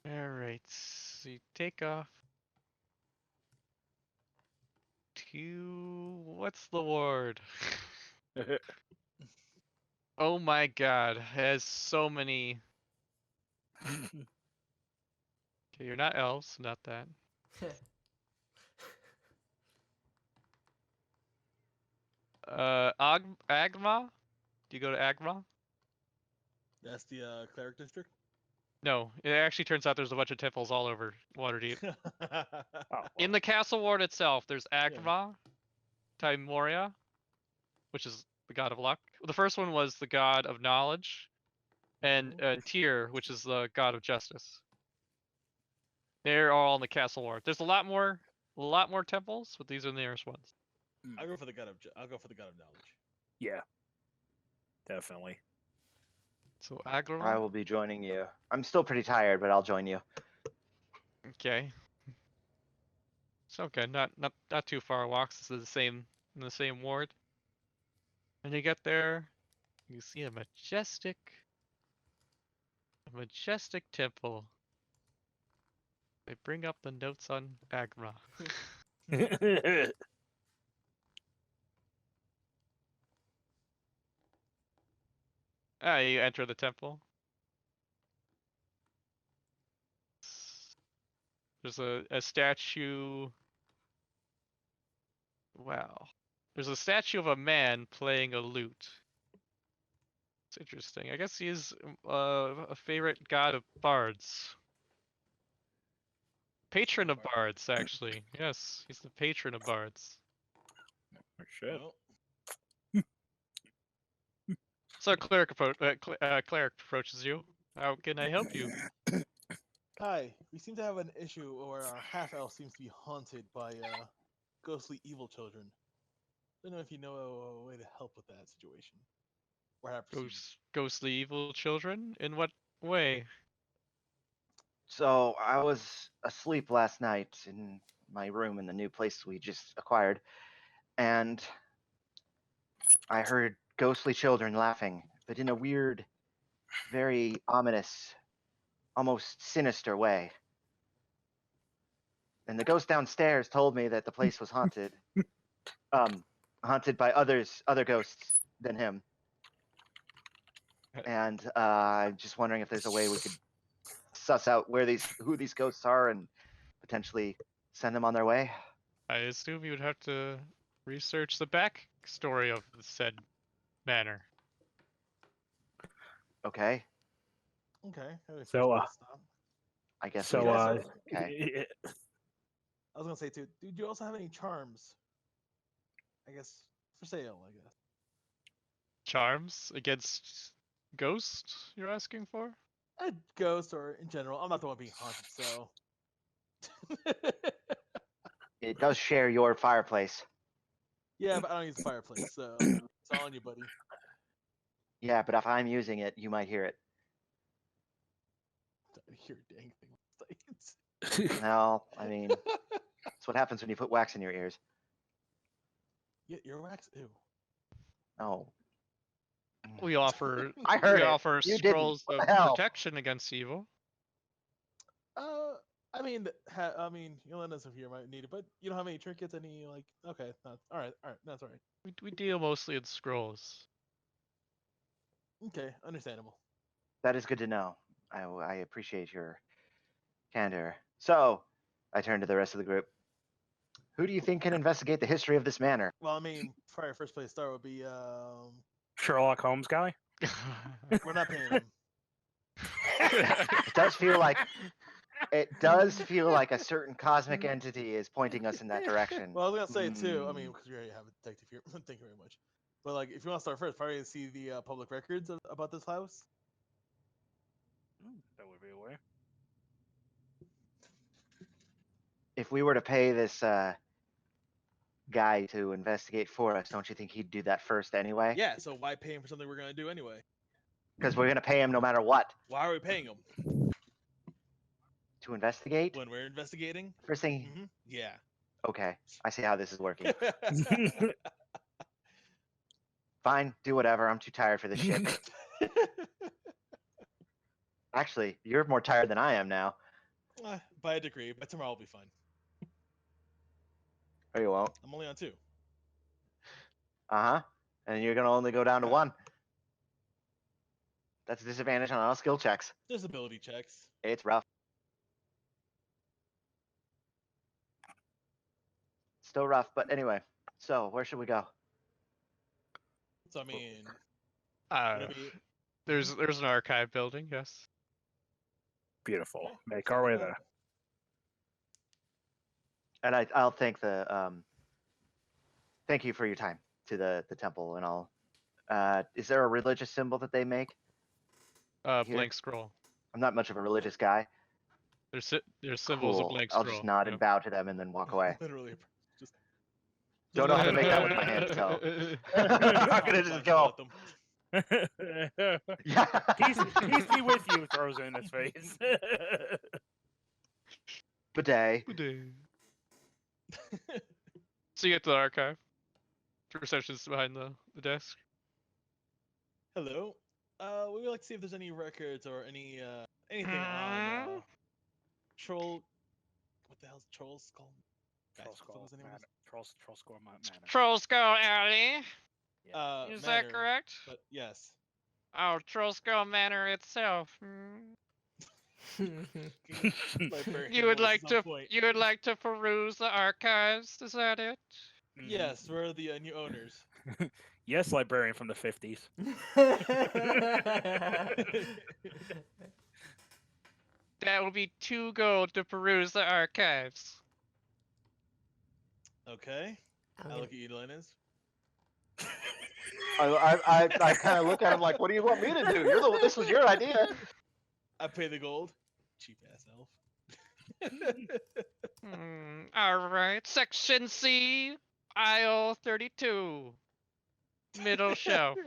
All right. So you take off to what's the ward? Oh my god, it has so many. Okay, you're not elves, not that. Agma? Do you go to Agma? That's the cleric district. No, it actually turns out there's a bunch of temples all over Waterdeep. Oh, In the castle ward itself, there's Agma, Timoria, which is the god of luck. The first one was the god of knowledge, and Tyr, which is the god of justice. They're all in the castle ward. There's a lot more temples, but these are the nearest ones. I'll go for the god of knowledge. Yeah, definitely. So I Agro. will be joining you. I'm still pretty tired, but I'll join you. Okay. It's okay. Not too far a walk. This is in the same ward. When you get there, you see a majestic temple. They bring up the notes on Agma. You enter the temple. There's a statue. Wow. There's a statue of a man playing a lute. It's interesting. I guess he's a favorite god of bards. Patron of bards, actually. Yes, he's the patron of bards. Oh, shit. Well, So cleric approaches you. How can I help you? hi. We seem to have an issue where our half elf seems to be haunted by ghostly evil children. I don't know if you know a way to help with that situation. Or have proceeded. Ghostly evil children? In what way? So I was asleep last night in my room in the new place we just acquired, and I heard ghostly children laughing, but in a weird, very ominous, almost sinister way. And the ghost downstairs told me that the place was haunted. Haunted by other ghosts than him. And I'm just wondering if there's a way we could suss out who these ghosts are and potentially send them on their way. I assume you would have to research the backstory of the said manor. Okay, Okay. So, I guess. So, we just- uh, okay. I was gonna say too. Do you also have any charms? I guess for sale. I guess. Charms against ghost, you're asking for? A ghost or in general. I'm not the one being haunted, so. It does share your fireplace. Yeah, but I don't use the fireplace, so it's all on you, buddy. Yeah, but if I'm using it, you might hear it. Don't hear a dang thing. Well, I mean, that's what happens when you put wax in your ears. Yeah, earwax. Ew. Oh. We offer I heard we it. offer You didn't. scrolls What of the hell? protection against evil. I mean, you'll let us if you might need it, but you don't have any trinkets, any like. Okay, all right, that's all right. We deal mostly in scrolls. Okay, understandable. That is good to know. I appreciate your candor. So, I turn to the rest of the group. Who do you think can investigate the history of this manor? Well, I mean, probably our first place to start would be Sherlock Holmes guy. we're not paying him. It does feel like a certain cosmic entity is pointing us in that direction. Well, I was gonna say too. I mean, Hmm. because we already have a detective here. Thank you very much. But like, if you want to start first, probably see the public records about this house. That would be a way. If we were to pay this guy to investigate for us, don't you think he'd do that first anyway? Yeah. So why pay him for something we're gonna do anyway? Because we're gonna pay him no matter what Why are we paying him to investigate. when we're investigating? First thing, Yeah. okay, I see how this is working. Fine, do whatever. I'm too tired for this shit. Actually, you're more tired than I am now. By a degree, but tomorrow will be fine. Or you won't. I'm only on 2. And you're gonna only go down to 1. That's a disadvantage on all skill checks. Disability checks. It's rough. Still rough, but anyway. So where should we go? So I mean, Uh, would it be- there's an archive building, yes. Beautiful. Okay, Make our way so, there. And I'll thank the thank you for your time. to the temple and all. Is there a religious symbol that they make? Here? Blank scroll. I'm not much of a religious guy. There's symbols of Cool. blank I'll scroll. just nod yeah. and bow to them and then walk away. Literally, just Don't know how to make that with my hands, so I'm not gonna just go. Yeah. Peace be with you. Throws it in his face. Bidet. So you get to the archive. Receptionist behind the desk. Hello. We would like to see if there's any records or anything on troll. What the hell's troll skull? Troll What skull was the name of manor. Troll skull manor. Troll Skull Alley. this? Is Manor, that correct? But yes. Oh, Troll Skull Manor itself. Librarian You would voice like is on to point. you would like to peruse the archives? Is that it? Yes, we're the new owners. Yes, librarian from the 50s. That will be 2 gold to peruse the archives. Okay. I look at you, Linus. I kind of look at him like, what do you want me to do? This was your idea. I pay the gold. Cheap ass elf. All right. Section C, aisle 32. Middle shelf.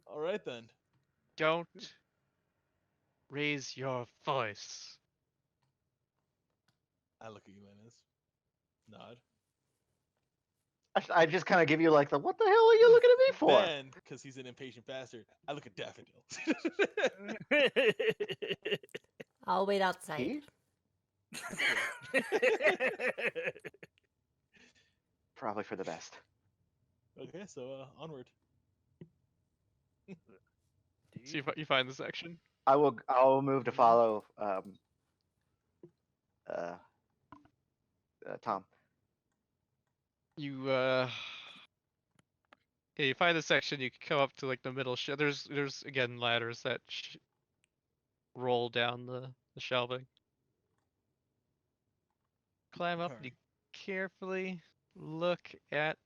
All right then. Don't raise your voice. I look at you, Linus. Nod. I just kind of give you like the, what the hell are you looking at me for? Then, because he's an impatient bastard, I look at Daffodils. I'll wait outside. He? Probably for the best. Okay, so onward. See if you find the section. I'll move to follow Tom. You yeah, you find the section. You can come up to like the middle shelf. There's again ladders that roll down the shelving. Climb up. And you carefully look at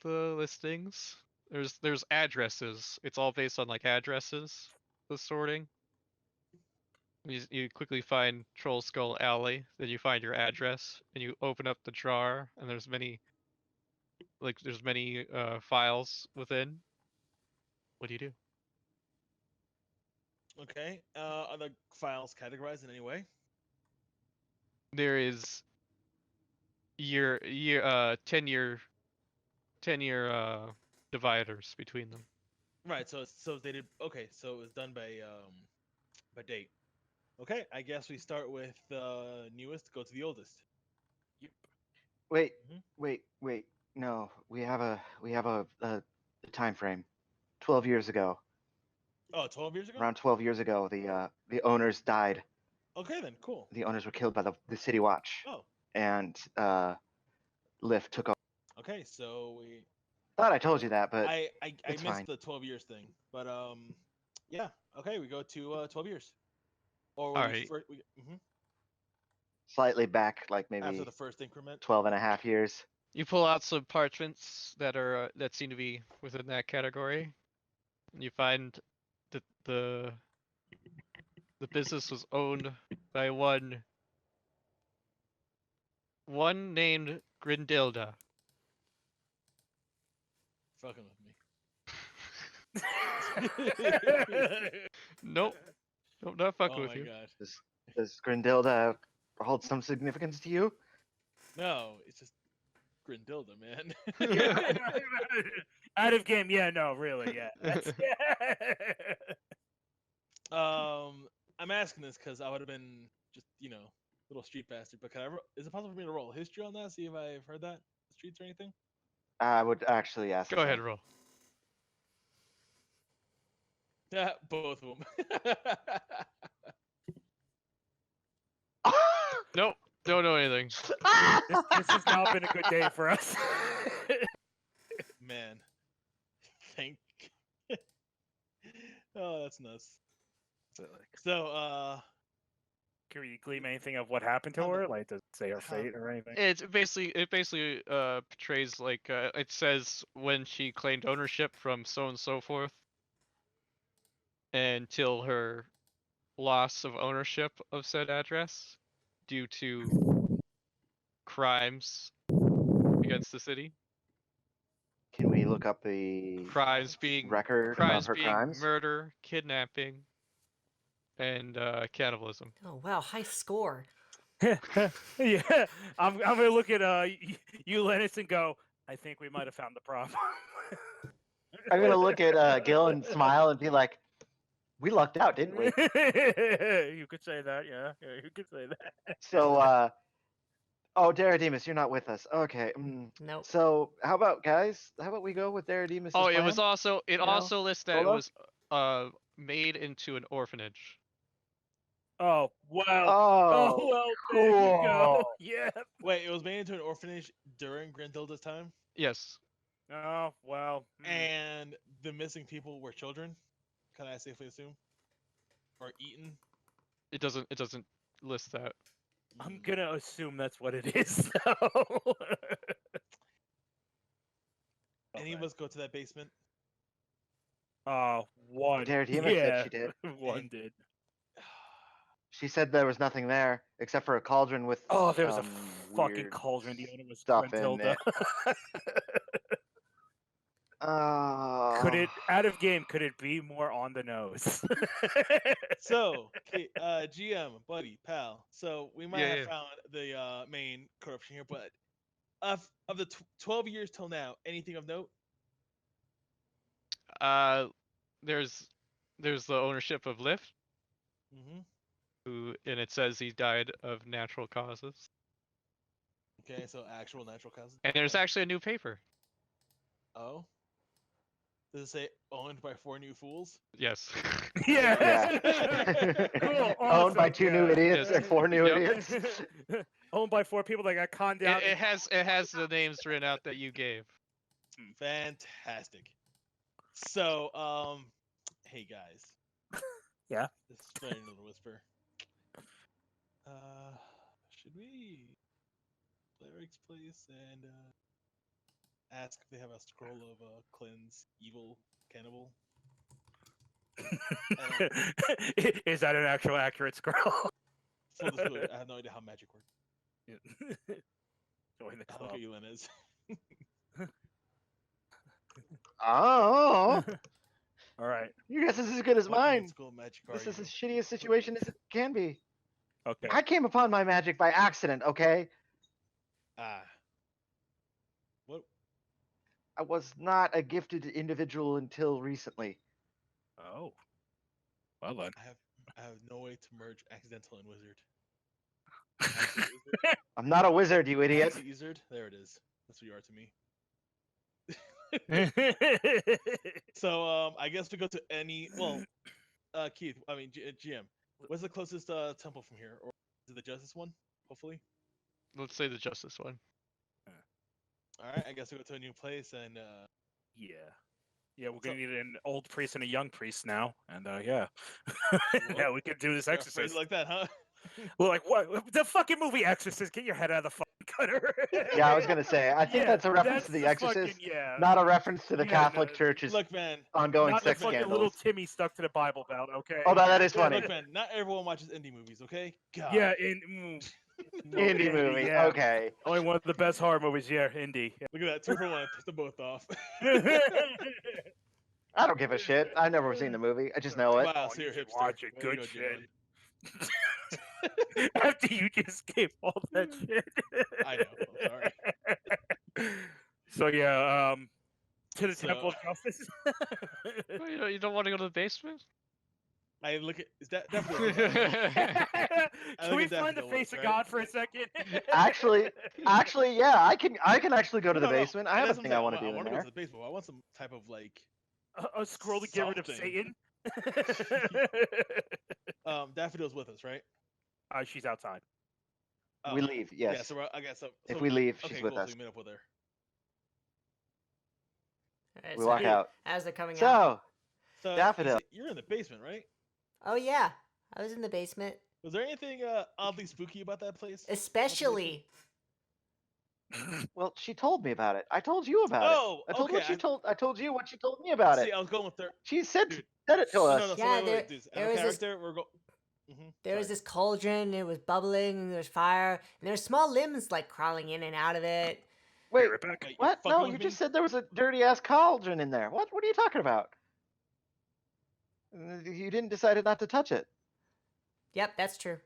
the listings. There's addresses. It's all based on like addresses. The sorting. You quickly find Troll Skull Alley. Then you find your address, and you open up the jar, and there's many files within. What do you do? Okay. Are the files categorized in any way? There is 10-year dividers between them. Right. So they did. Okay. So it was done by date. Okay. I guess we start with the newest. Go to the oldest. Yep. Wait, Mhm. wait. No, we have a time frame. 12 years ago. Oh, 12 years ago. Around 12 years ago, the owners died. Okay then. Cool. The owners were killed by the City Watch, Oh. and Lyft took over. Okay. So we. Thought I told you that, but I it's missed fine. the 12 years thing, but yeah. Okay. We go to 12 years. Or Alright. Slightly back, like after maybe the first increment. 12 and a half years. You pull out some parchments that seem to be within that category. And you find that the business was owned by one named Grindilda. Fucking with me. Nope, not fucking Oh with my you. god. Does Grindilda hold some significance to you? No, it's just Grindilda, man. Out of game, yeah, no, really, yeah. I'm asking this because I would have been just, little street bastard. But is it possible for me to roll history on that? See if I've heard that the streets or anything. I would actually ask. Go ahead, roll. Yeah, both of them. Nope, don't know anything. This has not been a good day for us. Man, thank. Oh, that's nuts. So, Can we glean anything of what happened to On the- her? Like, does say her fate or anything. it basically portrays like it says when she claimed ownership from so and so forth until her loss of ownership of said address due to crimes against the city. Can we look up the Crimes being record crimes of her being crimes? murder, kidnapping, and cannibalism. Oh wow, high score. Yeah, I'm gonna look at you, Lennis, and go. I think we might have found the problem. I'm gonna look at Gil and smile and be like, "We lucked out, didn't we?" You could say that, yeah. You could say that. So, oh, Dairadeama, you're not with us. Okay. Nope. So, how about guys? How about we go with Dairadeama? Oh, it was also you know, also lists that it Solo? was made into an orphanage. Oh well. Oh, well. There you go. cool. Yeah. Wait, it was made into an orphanage during Grandilda's time, Yes. Oh well. and the missing people were children. Can I safely assume? Or eaten? It doesn't list that. I'm gonna assume that's what it is, though. Any of us go to that basement? One. Dairadeama said she did. One did. She said there was nothing there except for a cauldron with Oh, there was a some fucking weird cauldron. The owner was stuff in Grentilda. it. Could it, out of game, could it be more on the nose? So, okay, GM, buddy, pal. So we might Yeah, have yeah. found the main corruption here, but of the 12 years till now, anything of note? There's the ownership of Lyft, Mm-hmm. and it says he died of natural causes. Okay, so actual natural causes. And there's Okay. actually a new paper. Oh. Does it say owned by 4 new fools? Yes. Yeah. Cool. Cool, Owned by awesome, 2 new yeah. idiots Yes. and 4 new Yep. idiots. Owned by 4 people that got conned out. it has the names written out that you gave. Fantastic. So, hey guys. Yeah? This is very little whisper. Should we play Eric's place and ask if they have a scroll of cleanse evil cannibal? Is that an actual accurate scroll? Full disclosure, I have no idea how magic works. Join the I'll club. look at you, Lenez. Oh, All right. your guess is as good as What mine. mythical magic are This is you? as shitty a situation as it can be. Okay. I came upon my magic by accident, okay? Ah. What? I was not a gifted individual until recently. Oh. Well then. I have no way to merge accidental and wizard. Accident wizard? I'm not a wizard, you idiot. Accident wizard? There it is. That's what you are to me. So I guess we go to any. Well, Keith. I mean, GM. What's the closest temple from here, or is it the Justice one? Hopefully. Let's say the Justice one. All right. I guess we go to a new place and. Yeah. Yeah, we're So- gonna need an old priest and a young priest now, and yeah, yeah, we could do this Phrase it exorcist. like that, huh? We're like, what? The fucking movie Exorcist? Get your head out of the fucking gutter. Yeah, I was gonna say. I think Yeah, that's a reference to that's The Exorcist, fucking, yeah. not a reference to the Yeah, Catholic no, Church's Look, man. ongoing Not the sex fucking scandals. little Timmy stuck to the Bible belt, okay? Oh, that is Yeah, funny. look, man. Not everyone watches indie movies, okay? God. Yeah, Indie movie. yeah. Okay. Only one of the best horror movies, yeah, indie. Look at that. 2 for 1. Piss them both off. I don't give a shit. I've never seen the movie. I just know it. Wow, Oh, so you you're a should hipster. watch it. Way to Good go, shit. Jalen. After you just gave all that shit. I know. I'm sorry. So yeah, to the So- Temple of Justice. Oh, you don't want to go to the basement? I look at. Is that definitely? I Can we look at find the Daffodil face once, of right? God for a second? Actually, yeah, I can actually go to the No, no, basement. I have a that's what I'm thing I saying. want to do I in want to go there. to the basement. I want some type of like. A scroll to get rid of Something. Satan. Daffodil's with us, right? She's outside. We Oh, leave, Yeah. yes. So I guess so. If so- we leave, okay, she's with cool, us. So we meet up with her. Alright, We so walk out. as they're coming out. So, So Daffodil. You're in the basement, right? Oh yeah, I was in the basement. Was there anything oddly spooky about that place? Especially. Well, she told me about it. I told you about Oh, it. I told okay. I told you what she told me about See, it. I was going with third. She said Dude. said it to No, us. no, no. So Yeah, wait, dude. there Out of was this- character, we're going. There was this cauldron, it was bubbling, and there was fire, and there were small limbs like crawling in and out of it. Wait, right back. Wait, what? fucking No, with you me? just said there was a dirty ass cauldron in there. What? What are you talking about? You didn't decided not to touch it. Yep, that's true.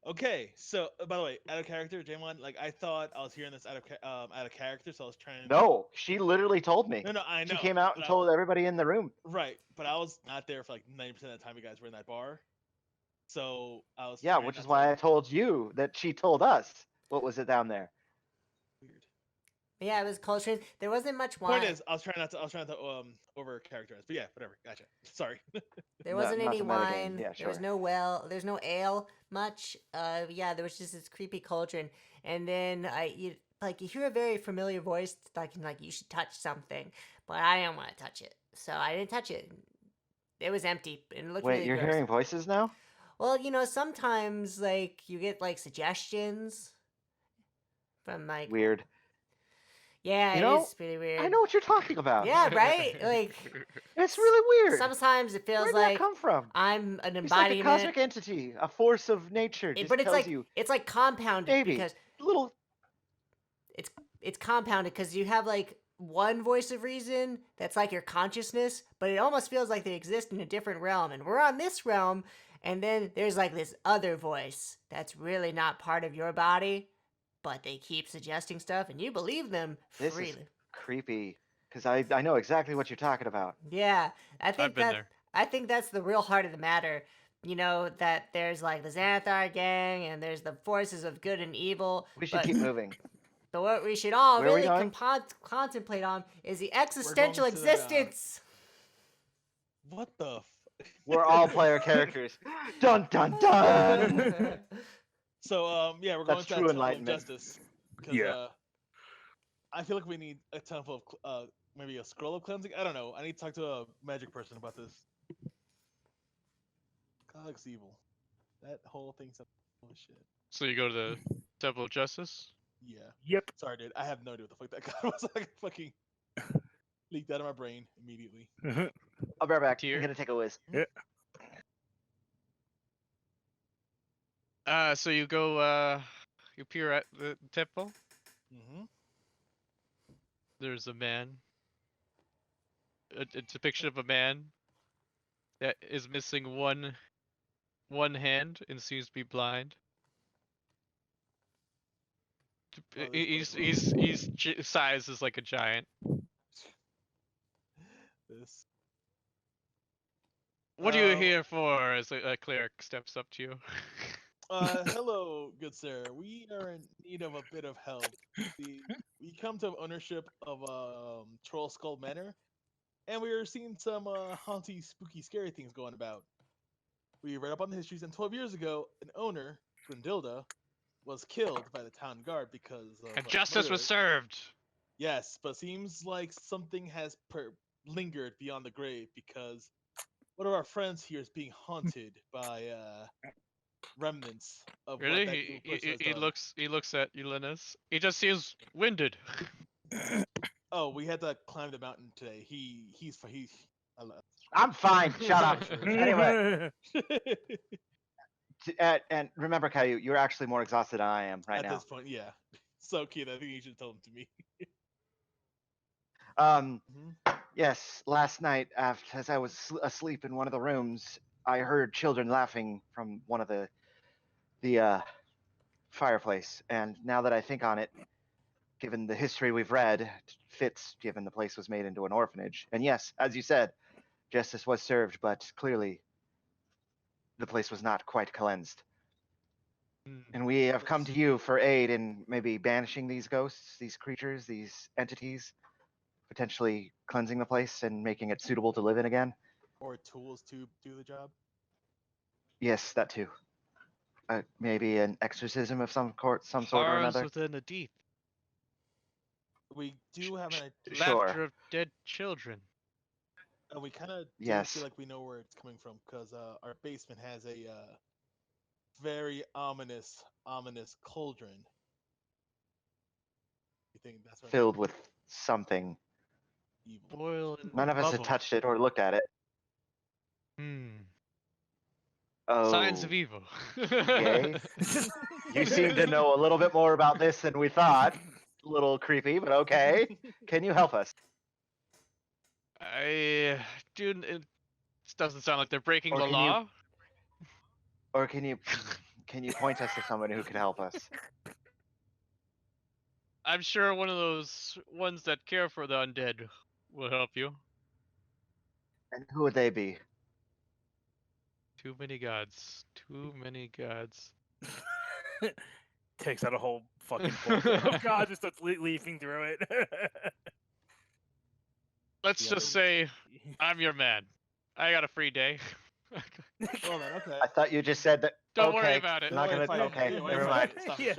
Okay, so by the way, out of character, Jamon, like I thought I was hearing this out of character, so I was trying. No, she literally told me. No, I know. She came out and but told everybody in the room. Right, but I was not there for like 90% of the time you guys were in that bar, so I was. Yeah, trying which not is to, why I like, told you that she told us what was it down there. Weird. But yeah, it was cauldron. There wasn't much Point wine. is, I was trying not to over characterize, but yeah, whatever. Gotcha. Sorry. There No- wasn't not any to metagame. wine. Yeah, There was sure. no well. There's no ale much. Yeah, there was just this creepy cauldron, and then you hear a very familiar voice like you should touch something, but I didn't want to touch it, so I didn't touch it. It was empty and it looked Wait, really you're gross. hearing voices now? Well, sometimes you get suggestions from Weird. yeah, You it know, is pretty weird. I know what you're talking about. Yeah, right. It's really weird. Sometimes it feels Where did that like come from? I'm an It's like a embodiment. cosmic entity, a force of nature. Just But it's tells like you, it's like compounded baby, because little. it's compounded because you have one voice of reason that's like your consciousness, but it almost feels like they exist in a different realm, and we're on this realm, and then there's this other voice that's really not part of your body, but they keep suggesting stuff, and you believe them This freely. is creepy because I know exactly what you're talking about. Yeah, I've been there. I think that's the real heart of the matter. That there's the Xanathar gang, and there's the forces of good and evil. We should but- keep moving. But what we should all Where are we really going? contemplate on is the existential to the, existence. What the? We're all player characters. Dun dun dun. So yeah, we're That's going to true that Temple of enlightenment. Justice. Yeah. I feel like we need a temple of maybe a scroll of cleansing. I don't know. I need to talk to a magic person about this. God looks evil. That whole thing's oh shit. So you go to the Temple of Justice? Yeah. Yep. Sorry, dude. I have no idea what the fuck that god was. Like fucking leaked out of my brain immediately. I'll be right back. Here. I'm gonna take a whiz. So you go, you peer at the temple. Mm-hmm. There's a man. A depiction of a man that is missing one hand and seems to be blind. Oh, this He's size is like a giant. This. What are you Uh, here for? As a cleric steps up to you. Hello, good sir. We are in need of a bit of help. We come to ownership of Troll Skull Manor, and we are seeing some haunty, spooky, scary things going about. We read up on the histories, and 12 years ago, an owner, Gwendilda, was killed by the town guard because of And justice was murder. served. Yes, but seems like something has lingered beyond the grave because one of our friends here is being haunted by remnants of what that Really? evil person has He done. looks at you, Linus. He just seems winded. Oh, we had to climb the mountain today. He's. I'm fine. Shut up. Anyway, At and remember, Caillou, you're actually more exhausted than I am right now. this point, yeah. So cute. I think you should have told him to me. Yes, last night, as I was asleep in one of the rooms, I heard children laughing from one of the fireplace. And now that I think on it, given the history we've read, it fits given the place was made into an orphanage. And yes, as you said, justice was served, but clearly the place was not quite cleansed. And we have come to you for aid in maybe banishing these ghosts, these creatures, these entities, potentially cleansing the place and making it suitable to live in again. Or tools to do the job. Yes, that too. Maybe an exorcism of some sort or Horrors another. within the deep. We do have an. Sure. Laughter of dead children. And we kind of Yes. feel like we know where it's coming from because our basement has a very ominous cauldron. You think that's what Filled with something. evil? Boiling None of us have bubble. touched it or looked at it. Oh, Signs of evil. yay. You seem to know a little bit more about this than we thought. A little creepy, but okay. Can you help us? Dude, it doesn't sound like they're breaking Or the can you- law. Or can you point us to someone who could help us? I'm sure one of those ones that care for the undead will help you. And who would they be? Too many gods. Too many gods. Takes out a whole fucking book. Oh god, just starts leafing through it. Let's Yeah. just say I'm your man. I got a free day. Well then, okay. I thought you just said that. Don't okay, worry about it. Not Don't worry, gonna. fine. Okay, Don't worry, never fine. mind. Stop. Yeah.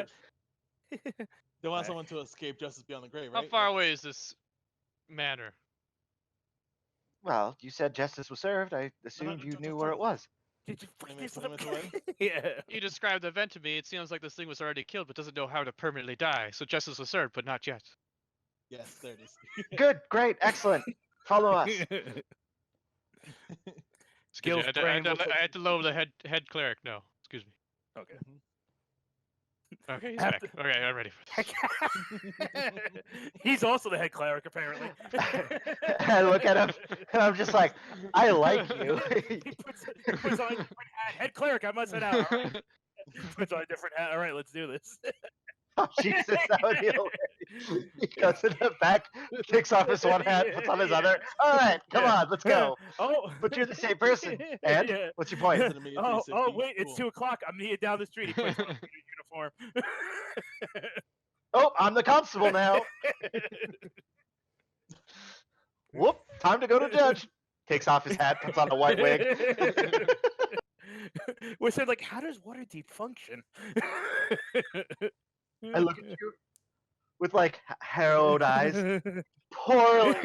They want Right. someone to escape justice beyond the grave, How right? far away is this manor? Well, you said justice was served. I assumed you knew where it was. Did you 20 fucking minutes, get 20 minutes away? Yeah. You described the event to me. It seems like this thing was already killed, but doesn't know how to permanently die. So justice was served, but not yet. Yes, there it is. Good, great, excellent. Follow us. Excuse me, Gil's I brain looks like- had to lower the head cleric. No, excuse me. Okay. Okay, he's Have back. Okay, I'm ready for this. He's also the head cleric, apparently. I look at him and I'm just like, I like you. He puts on a different hat. Head cleric, I must head out. All right. Puts on a different hat. All right, let's do this. Oh, Jesus, that would be hilarious. He goes in the back, takes off his one hat, puts on his Yeah. other. All right, come Yeah. on, let's go. Oh, But you're the same person. And Yeah. what's your point? Doesn't immediately Oh, 60. wait, it's Cool. 2:00. I'm needed down the street. He puts on a uniform. Oh, I'm the constable now. Whoop, time to go to judge. Takes off his hat, puts on a white wig. We said, like, how does Waterdeep function? I look at you with like harrowed eyes. Poorly.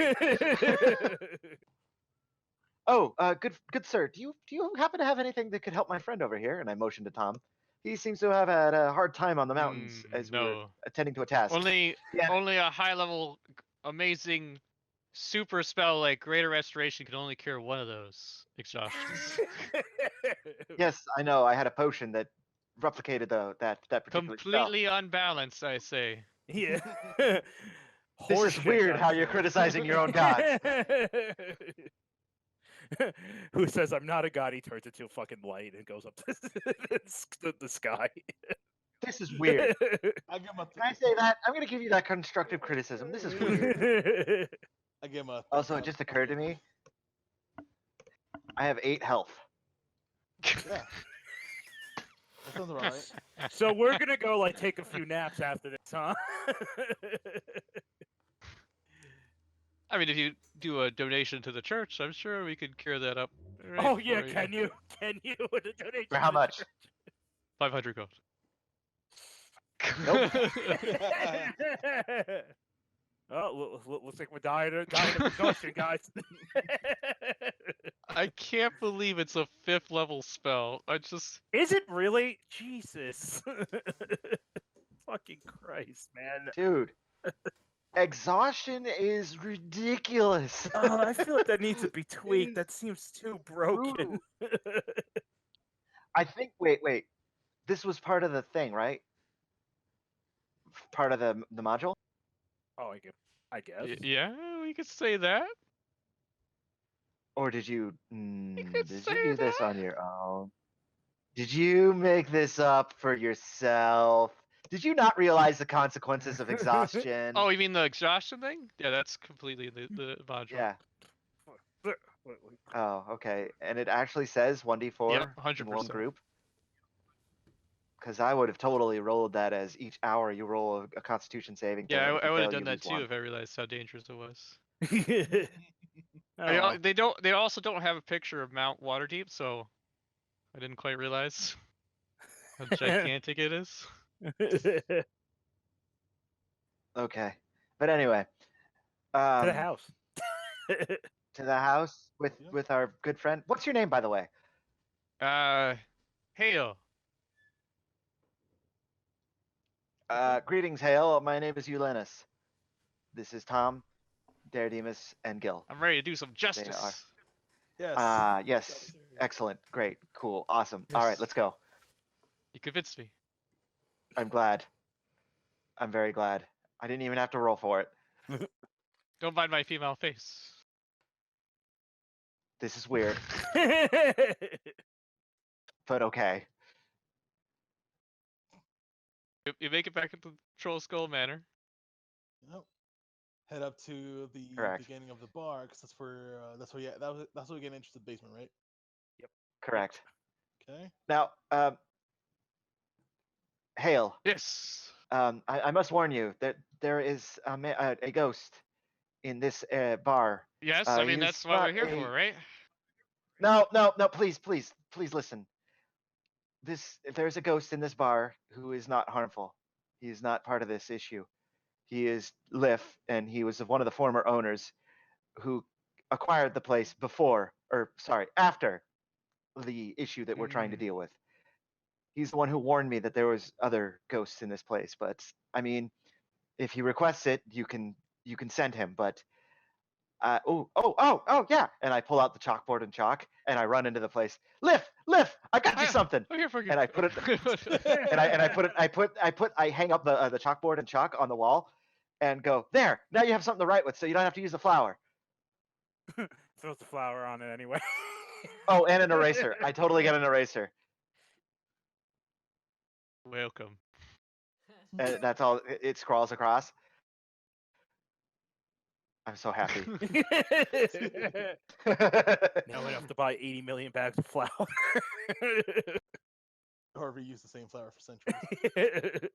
Oh, good sir. Do you happen to have anything that could help my friend over here? And I motioned to Tom. He seems to have had a hard time on the mountains as we were no. attending to a task. Only Yeah. only a high level, amazing, super spell like Greater Restoration can only cure one of those exhaustions. Yes, I know. I had a potion that replicated that particular spell. Completely unbalanced, I say. Yeah. This is Horseshit, weird how guys. you're criticizing your own gods. Who says I'm not a god? He turns into a fucking light and goes up to the sky. This is weird. I give him a. Can I say that? I'm going to give you that constructive criticism. This is weird. I give him a. Also, it just occurred to me. I have 8 health. Yeah. That sounds about right. So we're gonna go like take a few naps after this, huh? I mean, if you do a donation to the church, I'm sure we could cure that up. right Oh yeah, for you. can you? Can you? With a donation For how to the much? church? 500 gold. Nope. Oh, looks like we're dying of exhaustion, guys. I can't believe it's a 5th level spell. I just Is it really? Jesus. Fucking Christ, man. Dude, exhaustion is ridiculous. Oh, I feel like that needs to be tweaked. That seems too broken. I think. Wait. This was part of the thing, right? Part of the module. Oh, I guess. yeah, we could say that. Or did you? could Did you say do this that. on your own? Did you make this up for yourself? Did you not realize the consequences of exhaustion? Oh, you mean the exhaustion thing? Yeah, that's completely the module. yeah. Wait. Oh, okay. And it actually says 1d4 Yep, in one 100%. group. Because I would have totally rolled that as each hour you roll a Constitution saving. throw, Yeah, and if I you would have fail, done you that lose too one. if I realized how dangerous it was. Oh, well. They don't. They also don't have a picture of Mount Waterdeep, so I didn't quite realize how gigantic it is. Okay. But anyway. To the house. to the house Yeah. with our good friend. What's your name, by the way? Hail. Greetings, Hale. My name is Ulenus. This is Tom, Dairadeamus, and Gil. I'm ready to do some justice. Yes. Yes. Upstairs. Excellent. Great. Cool. Awesome. All right, Yes. let's go. You convinced me. I'm glad. I'm very glad. I didn't even have to roll for it. Don't mind my female face. This is weird, but okay. You make it back into Troll Skull Manor. Yep. Head up to the Correct. beginning of the bar, because that's where that's where we get into the basement, right? Correct. Okay. Now, Hale, Yes. I must warn you that there is a ghost in this bar. Yes, I mean he's that's what we're not here a- for, right? No, please listen. There's a ghost in this bar who is not harmful. He is not part of this issue. He is Liff, and he was one of the former owners who acquired the place after the issue that we're trying to deal with. He's the one who warned me that there was other ghosts in this place, but I mean, if he requests it, you can send him, but yeah. And I pull out the chalkboard and chalk, and I run into the place. Liff, I got you something. I'm here for you. And I put it, I hang up the chalkboard and chalk on the wall, and go there. Now you have something to write with, so you don't have to use the flower. Throws the flower on it anyway. Oh, and an eraser. I totally get an eraser, Welcome. and that's all. It scrawls across. I'm so happy. Now we have to buy 80 million bags of flour. Or reuse the same flower for centuries.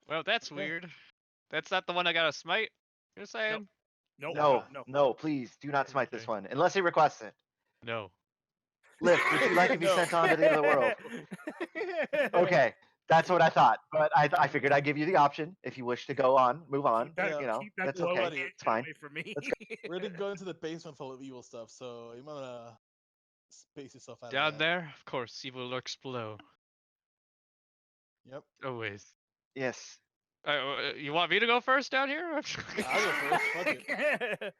Well, that's Okay. weird. That's not the one I got to smite. You're saying? Nope. No, please do not smite this Okay. one unless he requests it. No. Lift, would you like to be No. sent on to the other world? Okay, that's what I thought, but I figured I'd give you the option if you wish to go on, move on. that- You know, keep that that's low okay. buddy. It's fine. Away from me. Let's We're gonna go into the basement full of evil stuff, so you might wanna space yourself out. Down of that. there, of course, evil lurks below. Yep. Always. Yes. You want me to go first down here? I'll go first. Fuck it.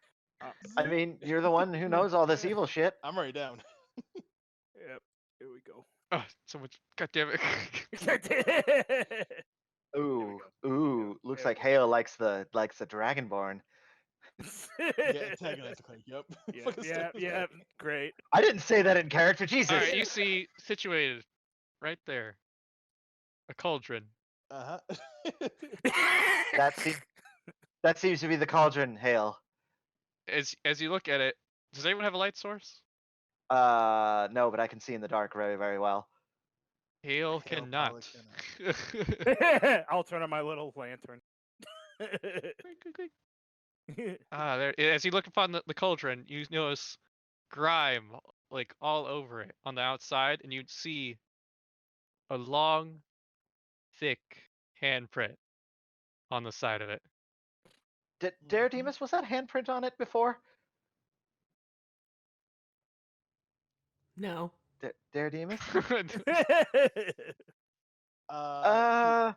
I mean, you're the one who knows all this evil shit. I'm already down. Yep. Here we go. Oh, so much. God damn it. Ooh, looks There like Hale likes the Dragonborn. Yeah, antagonized. Okay, yep. Fucking step is yeah, right. great. I didn't say that in character, Jesus. All right, you see, situated right there, a cauldron. Uh-huh. That seems to be the cauldron, Hale. As you look at it, does anyone have a light source? No, but I can see in the dark very, very well. Hale Hale cannot. probably I'll turn on my little lantern. There. As you look upon the cauldron, you notice grime like all over it on the outside, and you'd see a long, thick handprint on the side of it. Dairadeamus, was that handprint on it before? No. Dairadeamus? Uh,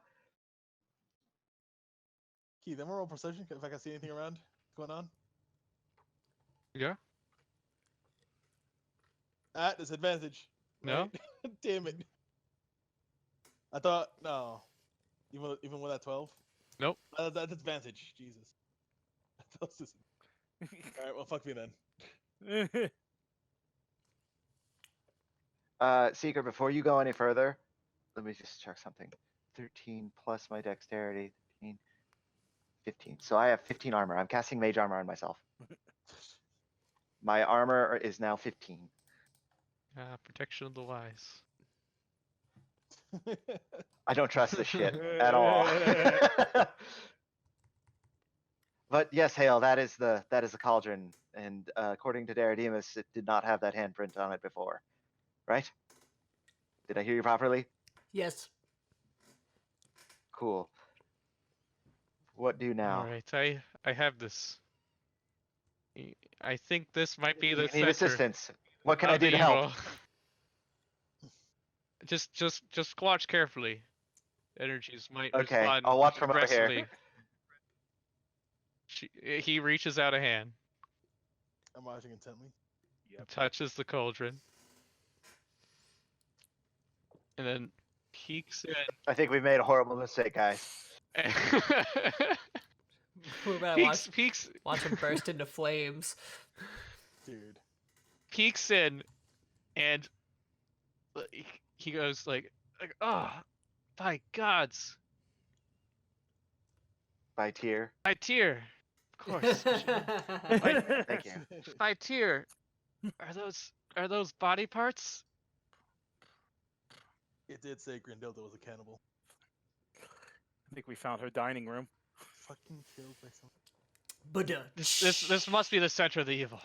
Key, then we're roll perception if I can see anything around going on. Yeah. At disadvantage. No. right? Damn it. I thought no. Even with that 12? Nope. That's advantage. Jesus. I thought it was Alright, well fuck me then. Seeker, before you go any further, let me just check something. 13 plus my dexterity, 13, 15. So I have 15 armor. I'm casting mage armor on myself. My armor is now 15. Protection of the wise. I don't trust this shit at all. But yes, Hale, that is the cauldron, and according to Dairadeamus, it did not have that handprint on it before, right? Did I hear you properly? Yes. Cool. What do now? All right, I have this I think this might be You the need center assistance. What can I of do the to help? evil. Just watch carefully. Energies might Okay, respond I'll watch from over here. aggressively. He reaches out a hand, I'm watching intently. touches the cauldron, and then peeks I think we've made a horrible mistake, guys. in. We're about to watch him burst into flames. Dude. Peeks in, and he goes like, oh, by gods, By tear. by tear, of course. Thank you. By tear, are those body parts? It did say Grindilda was a cannibal. I think we found her dining room. Fucking killed by someone. Buddha. This must be the center of the evil.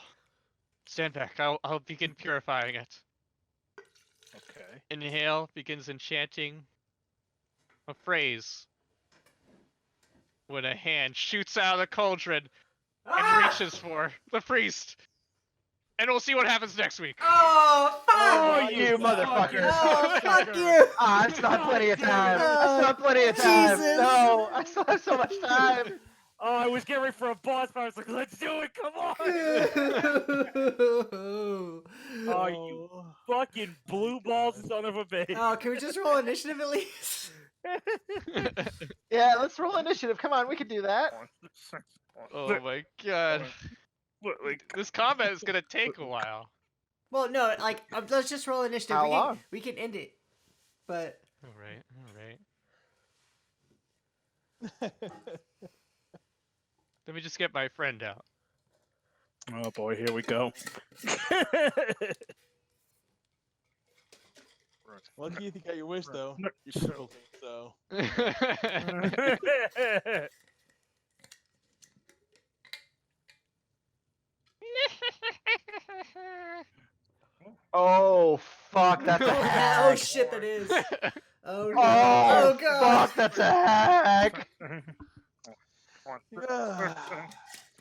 Stand back. I'll begin purifying it. Okay. Inhale, begins enchanting a phrase. When a hand shoots out of the cauldron and reaches for the priest. And we'll see what happens next week. Oh, fuck! Oh, you motherfucker! Oh, fuck you! I still have plenty of time. I still have plenty of time. Jesus. No, I still have so much time. Oh, I was getting ready for a boss fight. I was like, let's do it. Come on. Oh, you fucking blue balls son of a bitch. Oh, can we just roll initiative at least? Yeah, let's roll initiative. Come on, we can do that. Oh my god. Like, This combat is gonna take a while. Well, no, like let's just roll initiative. How long? We can end it, but Alright. Let me just get my friend out. oh boy, here we go. Lucky if you got your wish, though. No. You crippled me, so. Oh fuck, that's a oh hack. shit, that is. Oh no! Oh, Oh god! fuck, that's a hack.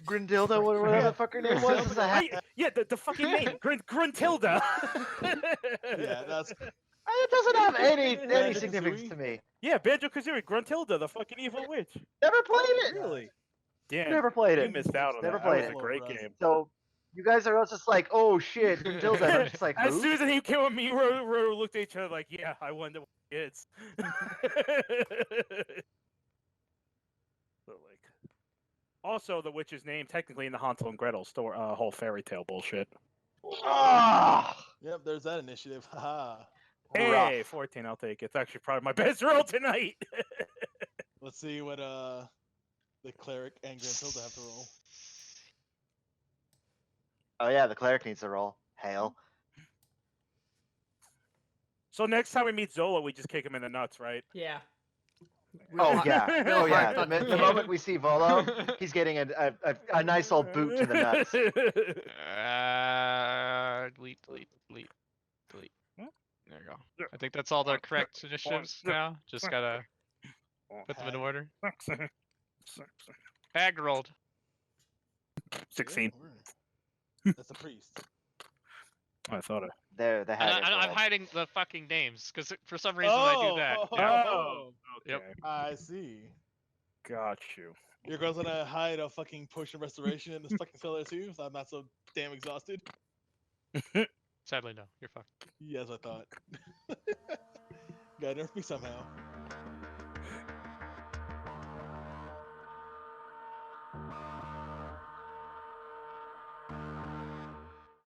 Grindilda, whatever the fuck her name was, is a hack. Yeah, the fucking name, Gruntilda. Yeah, that's. It doesn't have any Banjo-Kazooie? significance to me. Yeah, Banjo-Kazooie, Gruntilda, the fucking evil witch. Never played it. Really? Damn, Never played you it. missed out on Never that. played That was a it. great game. So you guys are all just like, oh shit, Grindilda. And I'm just like, As who? soon as he came with me, Ro looked at each other like, yeah, I wonder what it is. But like, also, the witch's name, technically in the Hansel and Gretel story, whole fairy tale bullshit. Ah, Yep, there's that initiative. Haha. Hey, rough. 14, I'll take it. It's actually probably my best roll tonight. Let's see what the cleric and Grindilda have to roll. Oh yeah, the cleric needs to roll. Hail. So next time we meet Zola, we just kick him in the nuts, right? Yeah. Oh Real yeah. real Oh yeah. hard The fucking moment we see Volo, he's getting a nice old boot to the nuts. Delete. There you go. I think that's all the correct initiatives now. Just gotta put them in order. Hag rolled. 16. That's a priest. I thought it. There, the And hag. I'm hiding the fucking names because for some reason I do that. Yeah. Oh, Yep. okay. I see. Got you. Your girl's gonna hide a fucking potion of restoration in this fucking cellar too, so I'm not so damn exhausted. Sadly, no. You're fucked. Yes, I thought. Gotta nerf me somehow.